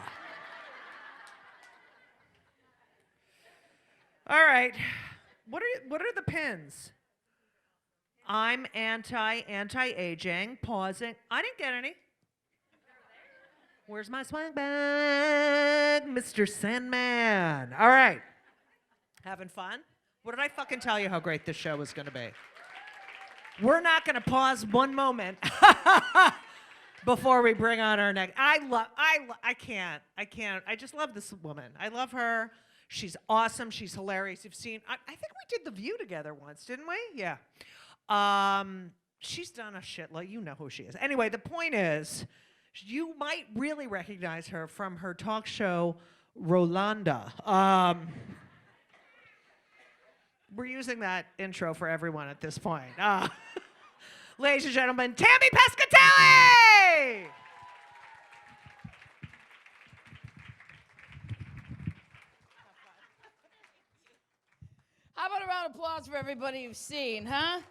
Speaker 2: All right. What are the pins? I'm anti-aging, pausing. I didn't get any. Where's my swag bag, Mr. Sandman? All right. Having fun? What did I fucking tell you how great this show was going to be? We're not going to pause one moment before we bring on our next. I can't. I just love this woman. I love her. She's awesome. She's hilarious. You've seen, I think we did The View together once, didn't we? Yeah. She's done a shitload. You know who she is. Anyway, the point is, you might really recognize her from her talk show, Rolonda. We're using that intro for everyone at this point. Ladies and gentlemen, Tammy Pescatelli!
Speaker 6: How about a round of applause for everybody you've seen, huh?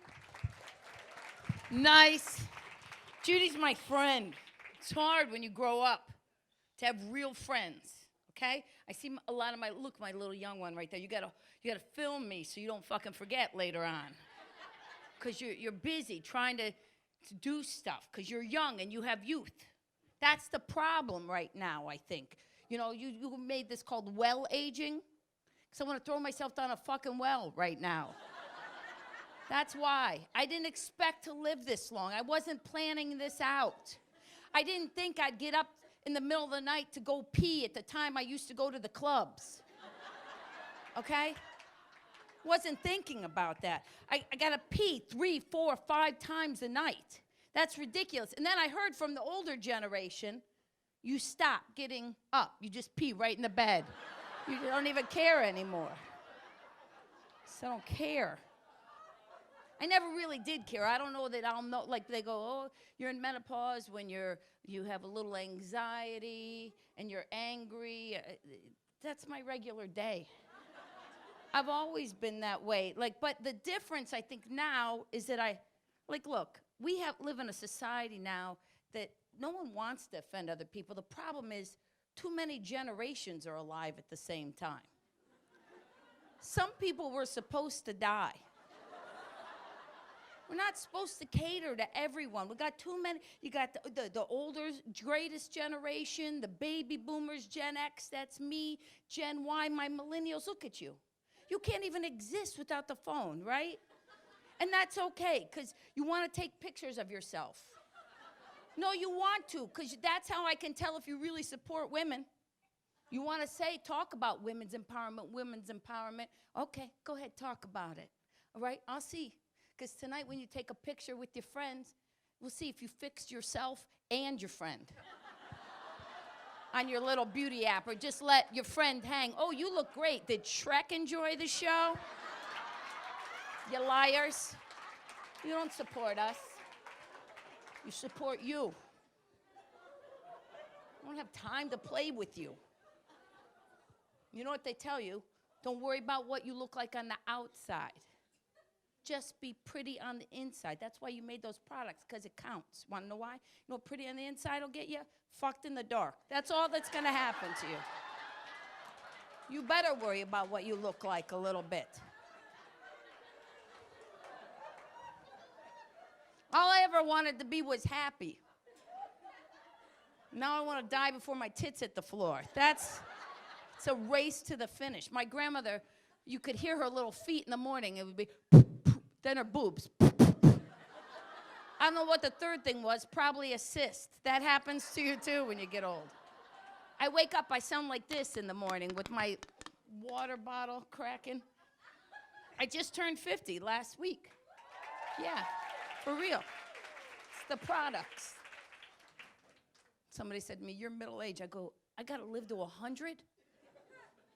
Speaker 6: Nice. Judy's my friend. It's hard when you grow up to have real friends, okay? I see a lot of my little young one right there. You gotta film me so you don't fucking forget later on. Because you're busy trying to do stuff, because you're young and you have youth. That's the problem right now, I think. You know, you made this called well aging. So I want to throw myself down a fucking well right now. That's why. I didn't expect to live this long. I wasn't planning this out. I didn't think I'd get up in the middle of the night to go pee at the time I used to go to the clubs. Okay? Wasn't thinking about that. I gotta pee 3, 4, 5 times a night. That's ridiculous. And then I heard from the older generation, you stop getting up. You just pee right in the bed. You don't even care anymore. So I don't care. I never really did care. I don't know that I'll know, like they go, oh, you're in menopause when you have a little anxiety and you're angry. That's my regular day. I've always been that way. But the difference I think now is that look, we live in a society now that no one wants to offend other people. The problem is too many generations are alive at the same time. Some people were supposed to die. We're not supposed to cater to everyone. We got too many. You got the older, greatest generation, the baby boomers, Gen X, that's me, Gen Y, my millennials. Look at you. You can't even exist without the phone, right? And that's okay, because you want to take pictures of yourself. No, you want to, because that's how I can tell if you really support women. You want to talk about women's empowerment. Okay, go ahead, talk about it. All right, I'll see. Because tonight when you take a picture with your friends, we'll see if you fixed yourself and your friend on your little beauty app, or just let your friend hang. Oh, you look great. Did Shrek enjoy the show? You liars. You don't support us. You support you. I don't have time to play with you. You know what they tell you? Don't worry about what you look like on the outside. Just be pretty on the inside. That's why you made those products, because it counts. Want to know why? You know what pretty on the inside will get you? Fucked in the dark. That's all that's going to happen to you. You better worry about what you look like a little bit. All I ever wanted to be was happy. Now I want to die before my tits hit the floor. It's a race to the finish. My grandmother, you could hear her little feet in the morning. It would be, then her boobs. I don't know what the third thing was, probably a cyst. That happens to you too when you get old. I wake up, I sound like this in the morning with my water bottle cracking. I just turned 50 last week. Yeah, for real. It's the products. Somebody said to me, "You're middle age." I go, "I got to live to 100?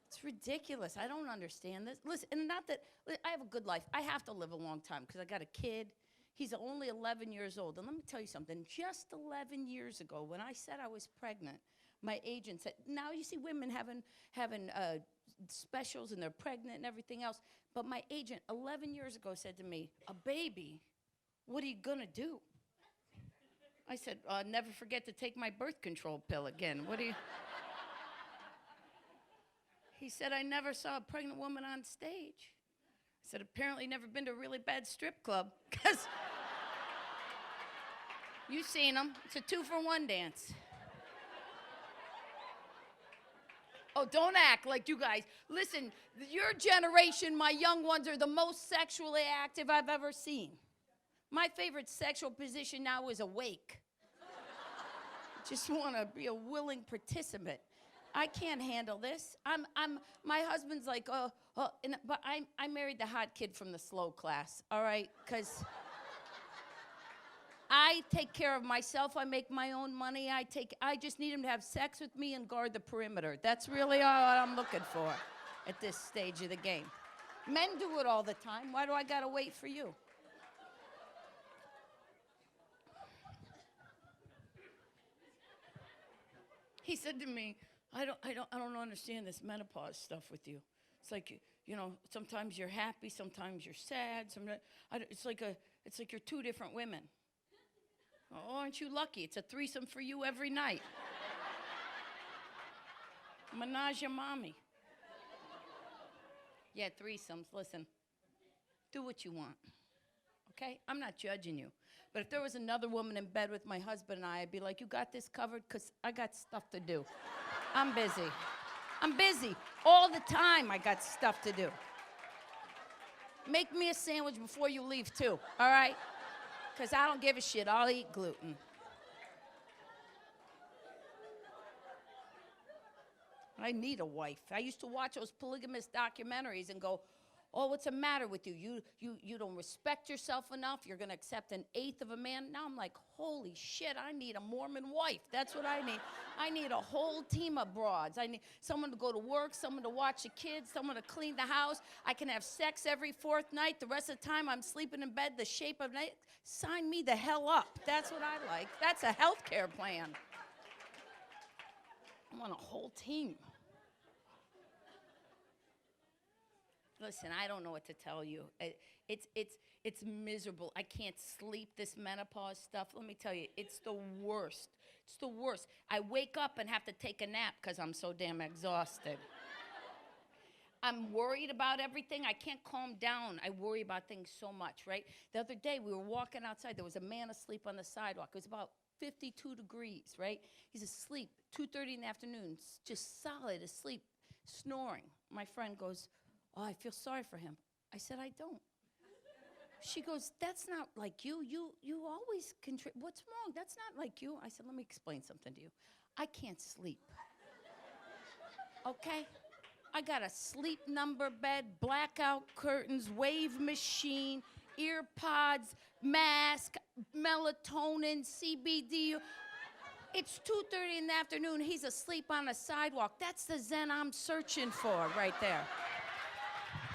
Speaker 6: It's ridiculous. I don't understand this." Listen, and not that I have a good life. I have to live a long time because I got a kid. He's only 11 years old. And let me tell you something. Just 11 years ago, when I said I was pregnant, my agent said, "Now you see women having specials and they're pregnant and everything else." But my agent 11 years ago said to me, "A baby? What are you going to do?" I said, "Never forget to take my birth control pill again. What do you..." He said, "I never saw a pregnant woman on stage." I said, "Apparently never been to a really bad strip club, because you've seen them. It's a 2-for-1 dance." Oh, don't act like you guys. Listen, your generation, my young ones, are the most sexually active I've ever seen. My favorite sexual position now is awake. Just want to be a willing participant. I can't handle this. My husband's like, but I married the hot kid from the slow class, all right? Because I take care of myself. I make my own money. I just need him to have sex with me and guard the perimeter. That's really all I'm looking for at this stage of the game. Men do it all the time. Why do I gotta wait for you? He said to me, I don't understand this menopause stuff with you. It's like, sometimes you're happy, sometimes you're sad. It's like you're two different women. Oh, aren't you lucky? It's a threesome for you every night. Menage a mommy. Yeah, threesomes. Listen, do what you want. Okay? I'm not judging you. But if there was another woman in bed with my husband and I'd be like, "You got this covered? Because I got stuff to do. I'm busy. I'm busy. All the time I got stuff to do. Make me a sandwich before you leave, too. All right? Because I don't give a shit. I'll eat gluten." I need a wife. I used to watch those polygamous documentaries and go, "Oh, what's the matter with you? You don't respect yourself enough. You're going to accept an eighth of a man." Now I'm like, holy shit, I need a Mormon wife. That's what I need. I need a whole team of broads. I need someone to go to work, someone to watch the kids, someone to clean the house. I can have sex every fourth night. The rest of the time I'm sleeping in bed the shape of night. Sign me the hell up. That's what I like. That's a health care plan. I want a whole team. Listen, I don't know what to tell you. It's miserable. I can't sleep, this menopause stuff. Let me tell you, it's the worst. It's the worst. I wake up and have to take a nap because I'm so damn exhausted. I'm worried about everything. I can't calm down. I worry about things so much, right? The other day, we were walking outside. There was a man asleep on the sidewalk. It was about 52 degrees, right? He's asleep, 2:30 in the afternoon, just solid asleep, snoring. My friend goes, "Oh, I feel sorry for him." I said, "I don't." She goes, "That's not like you. You always contribute. What's wrong? That's not like you." I said, "Let me explain something to you. I can't sleep. Okay? I got a sleep number bed, blackout curtains, wave machine, ear pods, mask, melatonin, CBD. It's 2:30 in the afternoon. He's asleep on a sidewalk. That's the zen I'm searching for right there.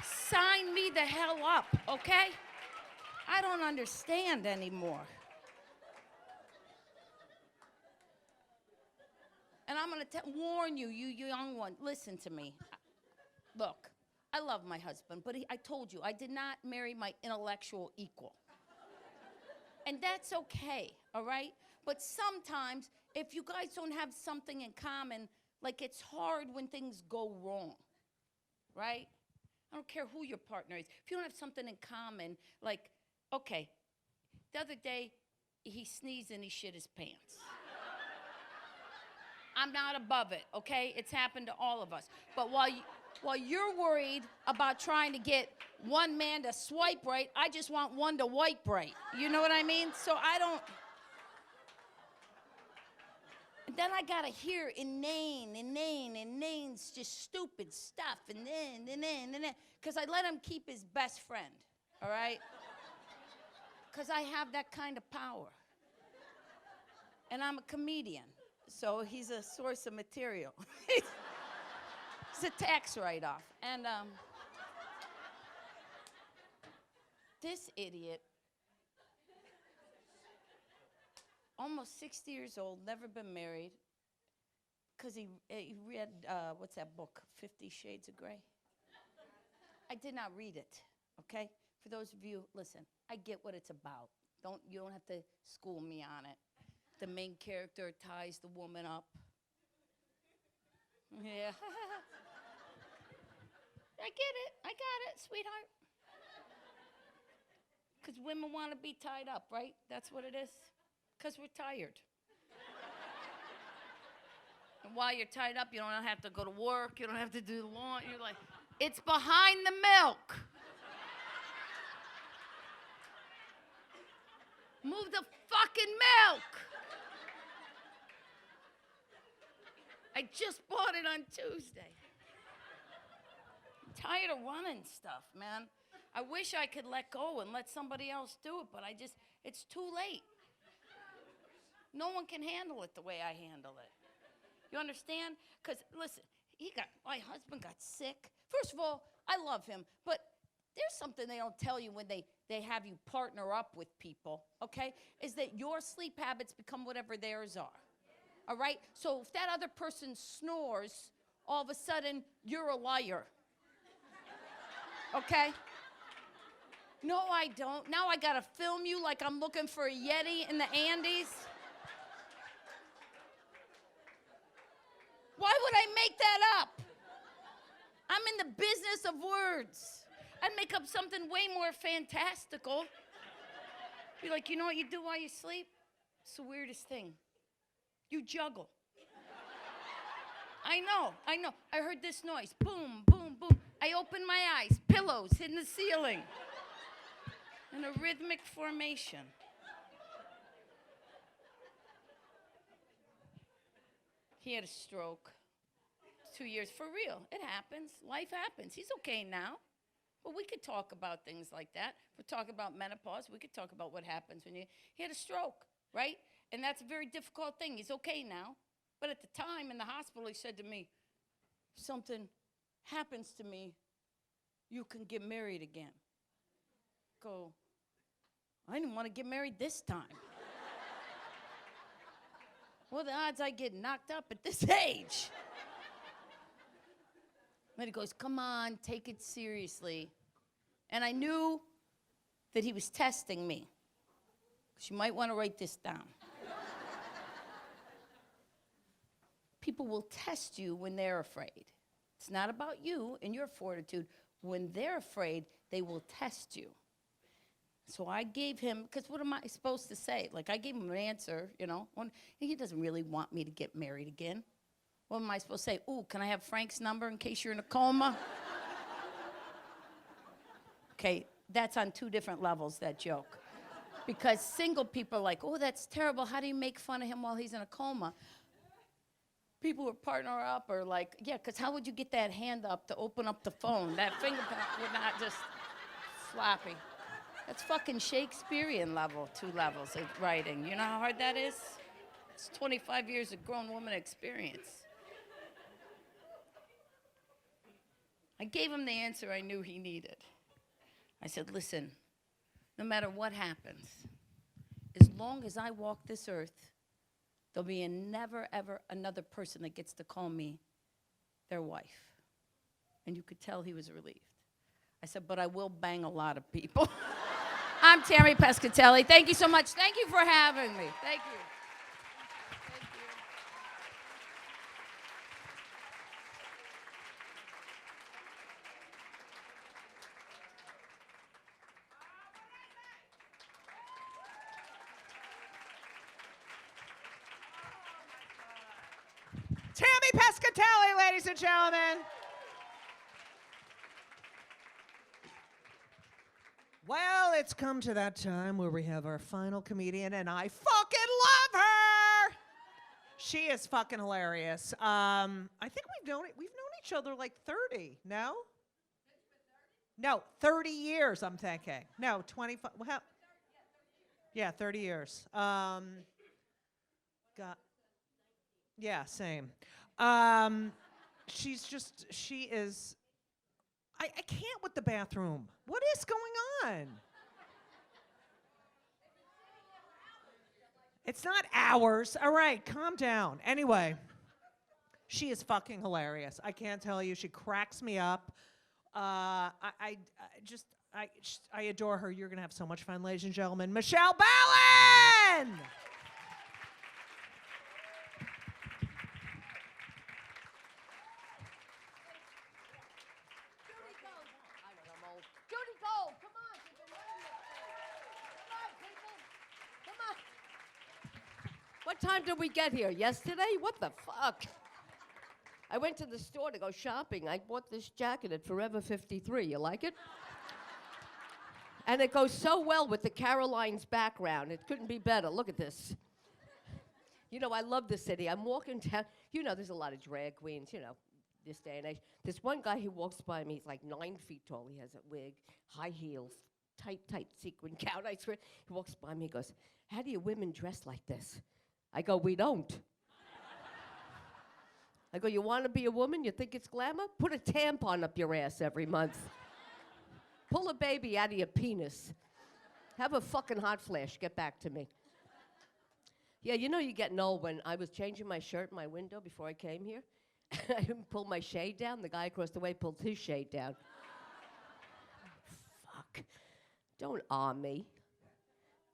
Speaker 6: Sign me the hell up, okay? I don't understand anymore. And I'm going to warn you, you young one, listen to me. Look, I love my husband, but I told you, I did not marry my intellectual equal. And that's okay, all right? But sometimes, if you guys don't have something in common, like it's hard when things go wrong, right? I don't care who your partner is. If you don't have something in common, like, okay, the other day, he sneezed and he shit his pants. I'm not above it, okay? It's happened to all of us. But while you're worried about trying to get one man to swipe right, I just want one to wipe right. You know what I mean? So I don't... And then I gotta hear inane, just stupid stuff, and then, because I let him keep his best friend, all right? Because I have that kind of power. And I'm a comedian, So he's a source of material. It's a tax write-off. And this idiot, almost 60 years old, never been married, because he read, what's that book, 50 Shades of Grey? I did not read it, okay? For those of you, listen, I get what it's about. You don't have to school me on it. The main character ties the woman up. Yeah. I get it. I got it, sweetheart. Because women want to be tied up, right? That's what it is. Because we're tired. And while you're tied up, you don't have to go to work. You don't have to do the lawn. You're like, it's behind the milk. Move the fucking milk. I just bought it on Tuesday. I'm tired of running stuff, man. I wish I could let go and let somebody else do it, but it's too late. No one can handle it the way I handle it. You understand? Because, listen, my husband got sick. First of all, I love him, but there's something they don't tell you when they have you partner up with people, okay? Is that your sleep habits become whatever theirs are, all right? So if that other person snores, all of a sudden, you're a liar, okay? No, I don't. Now I gotta film you like I'm looking for a Yeti in the Andes. Why would I make that up? I'm in the business of words. I'd make up something way more fantastical. Be like, you know what you do while you sleep? It's the weirdest thing. You juggle. I know. I heard this noise. Boom, boom, boom. I open my eyes. Pillows hitting the ceiling. In a rhythmic formation. He had a stroke. 2 years. For real. It happens. Life happens. He's okay now. But we could talk about things like that. We're talking about menopause. We could talk about what happens when he had a stroke, right? And that's a very difficult thing. He's okay now. But at the time in the hospital, he said to me, if something happens to me, you can get married again. Go, I didn't want to get married this time. What are the odds I get knocked up at this age? And he goes, come on, take it seriously. And I knew that he was testing me. So you might want to write this down. People will test you when they're afraid. It's not about you and your fortitude. When they're afraid, they will test you. So I gave him, because what am I supposed to say? Like, I gave him an answer, you know. He doesn't really want me to get married again. What am I supposed to say? Ooh, can I have Frank's number in case you're in a coma? Okay, that's on 2 different levels, that joke. Because single people are like, oh, that's terrible. How do you make fun of him while he's in a coma? People who partner up are like, yeah, because how would you get that hand up to open up the phone? That finger would not just floppy. That's fucking Shakespearean level, 2 levels of writing. You know how hard that is? It's 25 years of grown woman experience. I gave him the answer I knew he needed. I said, listen, no matter what happens, as long as I walk this earth, there'll be never, ever another person that gets to call me their wife. And you could tell he was relieved. I said, but I will bang a lot of people. I'm Tammy Pescatelli. Thank you so much. Thank you for having me. Thank you.
Speaker 2: Tammy Pescatelli, ladies and gentlemen. Well, it's come to that time where we have our final comedian, and I fucking love her. She is fucking hilarious. I think we've known each other like 30. No? No, 30 years. I'm thinking. No, 25. Well, yeah, 30 years. God. Yeah, same. She is, I can't with the bathroom. What is going on? It's not hours. All right, calm down. Anyway, she is fucking hilarious. I can't tell you. She cracks me up. I adore her. You're going to have so much fun, ladies and gentlemen. Michelle Ballin!
Speaker 7: Judy Gold, come on. You've been waiting. Come on, people. Come on. What time did we get here? Yesterday? What the fuck? I went to the store to go shopping. I bought this jacket at Forever 53. You like it? And it goes so well with the Caroline's background. It couldn't be better. Look at this. You know, I love the city. I'm walking down. You know, there's a lot of drag queens, you know, this day and age. This one guy who walks by me, he's like 9 feet tall. He has a wig, high heels, tight sequin gown. I swear. He walks by me, he goes, "How do you women dress like this?" I go, "We don't." I go, "You want to be a woman? You think it's glamour? Put a tampon up your ass every month. Pull a baby out of your penis. Have a fucking hot flash. Get back to me." Yeah, you know you're getting old. When I was changing my shirt in my window before I came here, I didn't pull my shade down. The guy across the way pulled his shade down. Fuck. Don't me.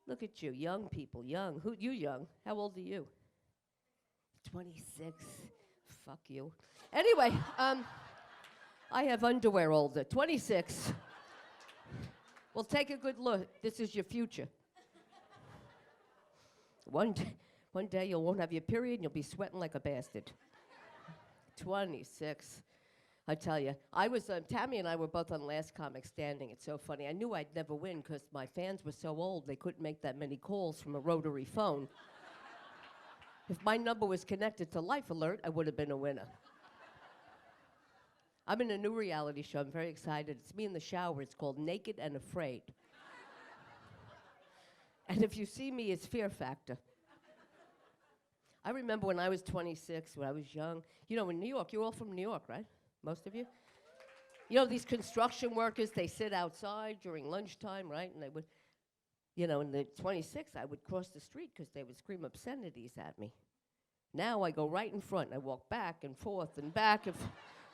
Speaker 7: Look at you, young people, young. Who, you young? How old are you? 26. Fuck you. Anyway, I have underwear older. 26. Well, take a good look. This is your future. One day you won't have your period and you'll be sweating like a bastard. 26. I tell you, I was, Tammy and I were both on Last Comic Standing. It's so funny. I knew I'd never win because my fans were so old they couldn't make that many calls from a rotary phone. If my number was connected to Life Alert, I would have been a winner. I'm in a new reality show. I'm very excited. It's me in the shower. It's called Naked and Afraid. And if you see me, it's Fear Factor. I remember when I was 26, when I was young. You know, in New York, you're all from New York, right? Most of you? You know, these construction workers, they sit outside during lunchtime, right? And they would, you know, in the 26, I would cross the street because they would scream obscenities at me. Now I go right in front. I walk back and forth and back and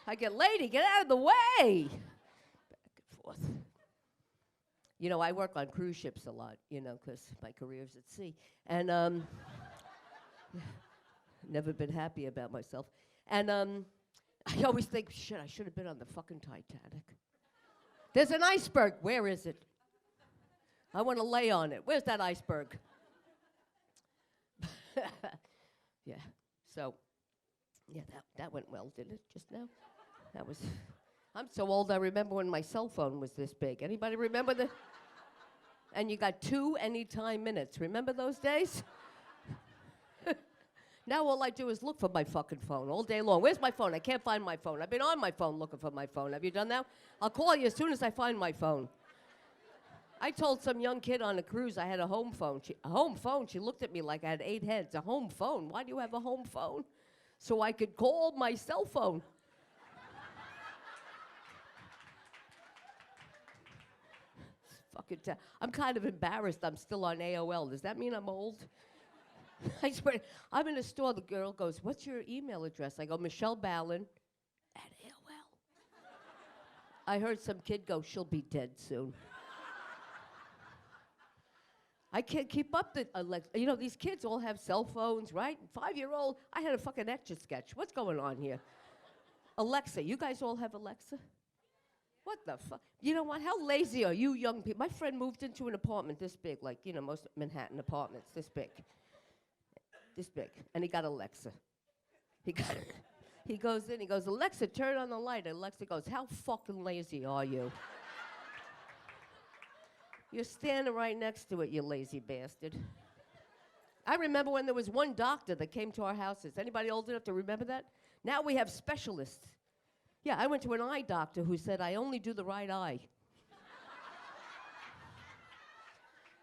Speaker 7: I get, "Lady, get out of the way!" Back and forth. You know, I work on cruise ships a lot, you know, because my career's at sea. And never been happy about myself. And I always think, shit, I should have been on the fucking Titanic. There's an iceberg. Where is it? I want to lay on it. Where's that iceberg? Yeah. So, yeah, that went well, didn't it, just now? That was... I'm so old, I remember when my cell phone was this big. Anybody remember the... And you got 2 anytime minutes. Remember those days? Now all I do is look for my fucking phone all day long. Where's my phone? I can't find my phone. I've been on my phone looking for my phone. Have you done that? I'll call you as soon as I find my phone. I told some young kid on a cruise I had a home phone. A home phone? She looked at me like I had 8 heads. A home phone? Why do you have a home phone? So I could call my cell phone. Fucking I'm kind of embarrassed I'm still on AOL. Does that mean I'm old? I swear, I'm in a store, the girl goes, "What's your email address?" I go, "Michelle Ballin at AOL. I heard some kid go, "She'll be dead soon." I can't keep up the, you know, these kids all have cell phones, right? 5-year-old, I had a fucking Etch-a-Sketch. What's going on here? Alexa, you guys all have Alexa? What the fuck? You know what? How lazy are you young people? My friend moved into an apartment this big, like, you know, most Manhattan apartments, this big. This big. And he got Alexa. He goes in, he goes, "Alexa, turn on the light." And Alexa goes, "How fucking lazy are you? You're standing right next to it, you lazy bastard." I remember when there was one doctor that came to our houses. Anybody old enough to remember that? Now we have specialists. Yeah, I went to an eye doctor who said, "I only do the right eye.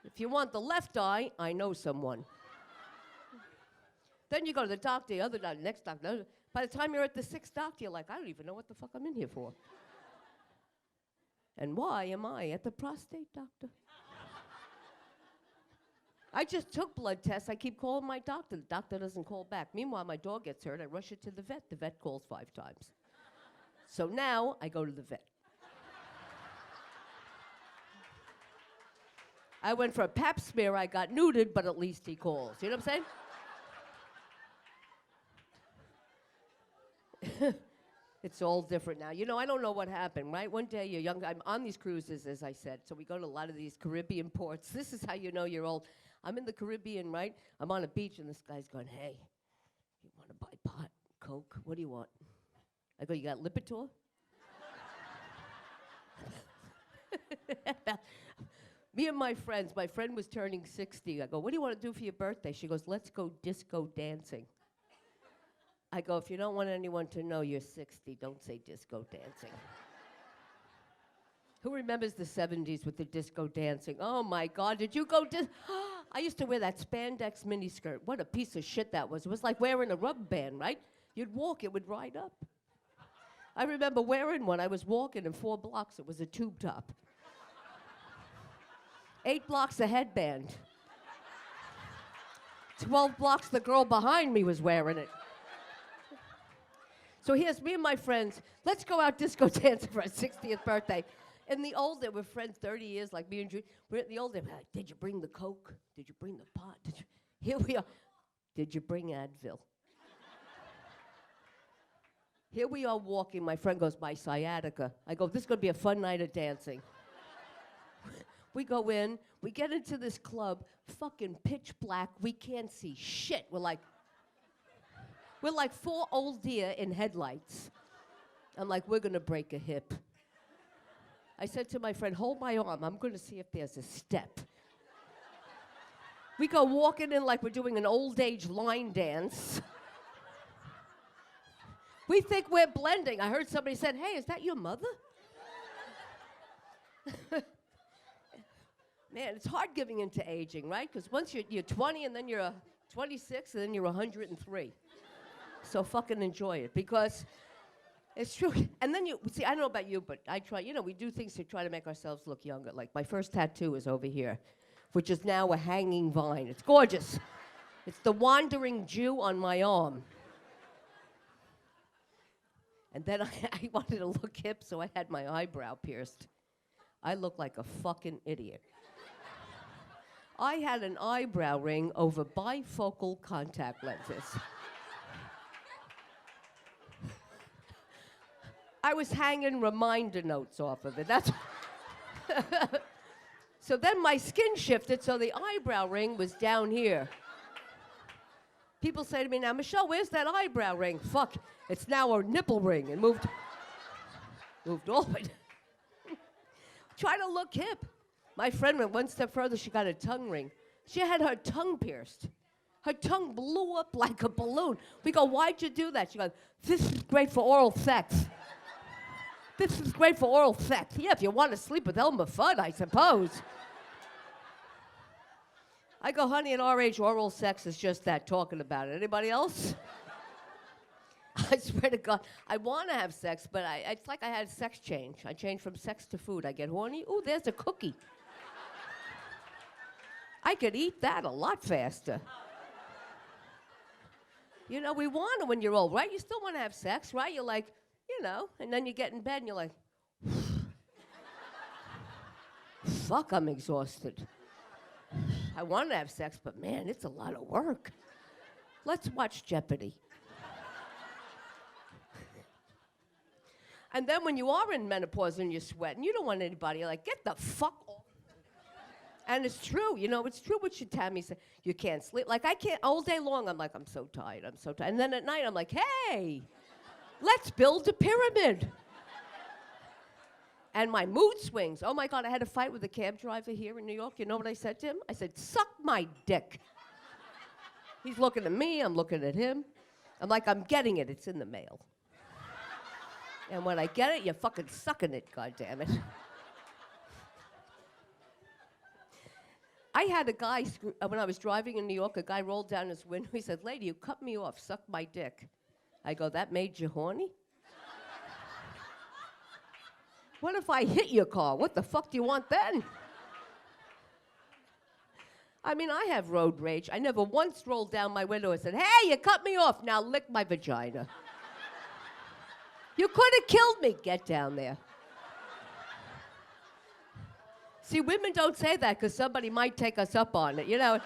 Speaker 7: If you want the left eye, I know someone." Then you go to the doctor, the other doctor, the next doctor. By the time you're at the sixth doctor, you're like, I don't even know what the fuck I'm in here for. And why am I at the prostate doctor? I just took blood tests. I keep calling my doctor. The doctor doesn't call back. Meanwhile, my dog gets hurt. I rush it to the vet. The vet calls 5 times. So now I go to the vet. I went for a pap smear. I got neutered, but at least he calls. You know what I'm saying? It's all different now. You know, I don't know what happened, right? One day you're young. I'm on these cruises, as I said. So we go to a lot of these Caribbean ports. This is how you know you're old. I'm in the Caribbean, right? I'm on a beach, and this guy's going, hey, you want to buy pot, Coke? What do you want? I go, you got Lipitor? Me and my friend was turning 60. I go, what do you want to do for your birthday? She goes, let's go disco dancing. I go, if you don't want anyone to know you're 60, don't say disco dancing. Who remembers the 70s with the disco dancing? Oh my God, did you go I used to wear that spandex miniskirt. What a piece of shit that was. It was like wearing a rubber band, right? You'd walk, it would ride up. I remember wearing one. I was walking in 4 blocks. It was a tube top. 8 blocks a headband. 12 blocks the girl behind me was wearing it. So here's me and my friends. Let's go out disco dancing for our 60th birthday. In the old days, we're friends 30 years, like me and Judy. We're in the old days, we're like, did you bring the Coke? Did you bring the pot? Here we are. Did you bring Advil? Here we are walking. My friend goes, my sciatica. I go, this is going to be a fun night of dancing. We go in. We get into this club, fucking pitch black. We can't see shit. We're like 4 old deer in headlights. I'm like, we're going to break a hip. I said to my friend, hold my arm. I'm going to see if there's a step. We go walking in like we're doing an old age line dance. We think we're blending. I heard somebody said, hey, is that your mother? Man, it's hard giving into aging, right? Because once you're 20 and then you're 26 and then you're 103. So fucking enjoy it because it's true. And then you, see, I don't know about you, but I try, we do things to try to make ourselves look younger. Like my first tattoo is over here, which is now a hanging vine. It's gorgeous. It's the wandering Jew on my arm. And then I wanted to look hip, so I had my eyebrow pierced. I look like a fucking idiot. I had an eyebrow ring over bifocal contact lenses. I was hanging reminder notes off of it. That's so then my skin shifted, so the eyebrow ring was down here. People say to me now, Michelle, where's that eyebrow ring? Fuck, it's now a nipple ring. And moved all the way. Try to look hip. My friend went one step further. She got a tongue ring. She had her tongue pierced. Her tongue blew up like a balloon. We go, why'd you do that? She goes, this is great for oral sex. This is great for oral sex. Yeah, if you want to sleep with Elmer Fudd, I suppose. I go, honey, at our age, oral sex is just that, talking about it. Anybody else? I swear to God, I want to have sex, but it's like I had sex change. I change from sex to food. I get horny. Ooh, there's a cookie. I could eat that a lot faster. We want it when you're old, right? You still want to have sex, right? You're like, and then you get in bed and you're like, fuck, I'm exhausted. I want to have sex, but man, it's a lot of work. Let's watch Jeopardy. And then when you are in menopause and you're sweating, you don't want anybody, you're like, get the fuck off. And it's true, it's true what your Tammy said. You can't sleep. Like, I can't, all day long, I'm like, I'm so tired. And then at night, I'm like, hey, let's build a pyramid. And my mood swings. Oh my God, I had a fight with a cab driver here in New York. You know what I said to him? I said, suck my dick. He's looking at me, I'm looking at him. I'm like, I'm getting it, it's in the mail. And when I get it, you're fucking sucking it, goddammit. I I had a guy, when I was driving in New York, a guy rolled down his window. He said, "Lady, you cut me off, suck my dick." I go, "That made you horny?" What if I hit your car? What the fuck do you want then? I mean, I have road rage. I never once rolled down my window and said, "Hey, you cut me off, now lick my vagina." You could have killed me. Get down there. See, women don't say that because somebody might take us up on it, you know.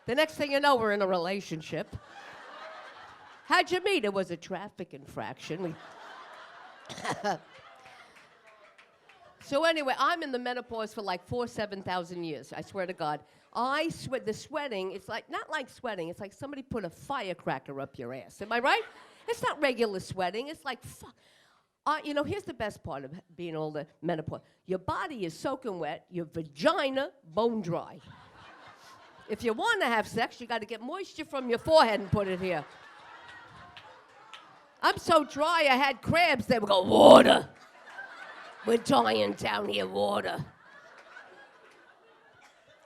Speaker 7: The next thing you know, we're in a relationship. How'd you meet? It was a traffic infraction. So anyway, I'm in the menopause for like 7,000 years, I swear to God. The sweating, it's like, not like sweating, it's like somebody put a firecracker up your ass. Am I right? It's not regular sweating, it's like, fuck. You know, here's the best part of being older, menopause. Your body is soaking wet, your vagina bone dry. If you want to have sex, you got to get moisture from your forehead and put it here. I'm so dry, I had crabs, they would go, "Water. We're dying down here, water."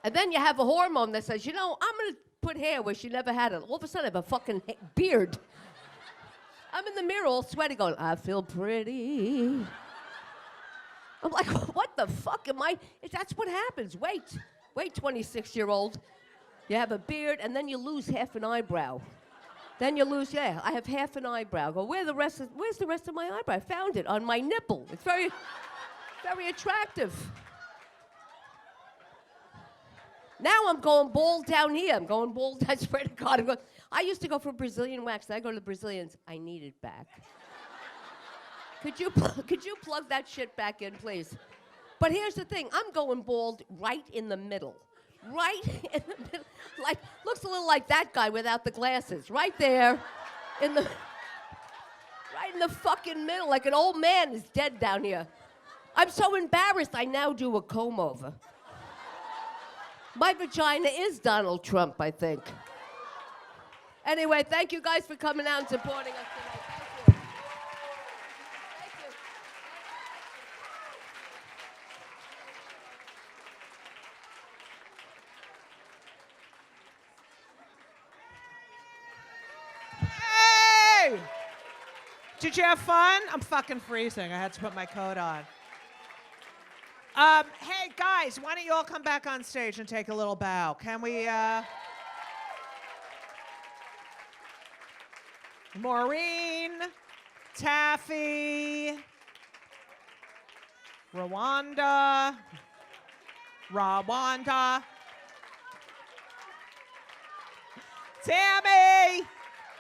Speaker 7: And then you have a hormone that says, you know, I'm going to put hair where she never had it. All of a sudden, I have a fucking beard. I'm in the mirror all sweaty going, "I feel pretty." I'm like, what the fuck am I? That's what happens. Wait, 26-year-old. You have a beard, and then you lose half an eyebrow. Then you lose, I have half an eyebrow. Go, where's the rest of my eyebrow? I found it on my nipple. It's very, very attractive. Now I'm going bald down here. I'm going bald, I swear to God. I used to go for Brazilian wax. I go to the Brazilians. I need it back. Could you plug that shit back in, please? But here's the thing. I'm going bald right in the middle. Right in the middle. Like, looks a little like that guy without the glasses. Right there in the fucking middle. Like an old man is dead down here. I'm so embarrassed I now do a comb over. My vagina is Donald Trump, I think. Anyway, thank you guys for coming out and supporting us tonight. Thank you. Thank you.
Speaker 2: Hey! Did you have fun? I'm fucking freezing. I had to put my coat on. Hey, guys, why don't you all come back on stage and take a little bow? Can we, Maureen, Taffy, Rolonda, Tammy,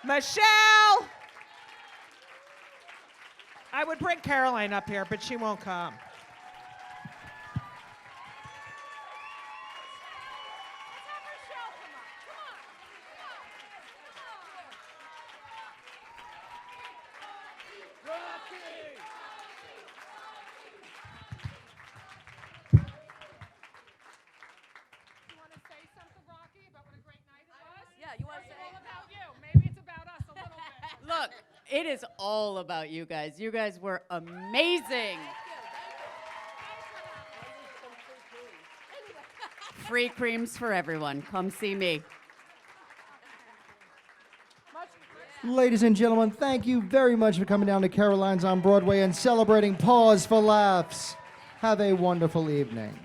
Speaker 2: Michelle. I would bring Caroline up here, but she won't come.
Speaker 7: Yeah, you want to say?
Speaker 3: All about you. Maybe it's about us a little bit.
Speaker 1: Look, it is all about you guys. You guys were amazing. Free creams for everyone. Come see me.
Speaker 8: Ladies and gentlemen, thank you very much for coming down to Caroline's on Broadway and celebrating Pause for Laughs. Have a wonderful evening.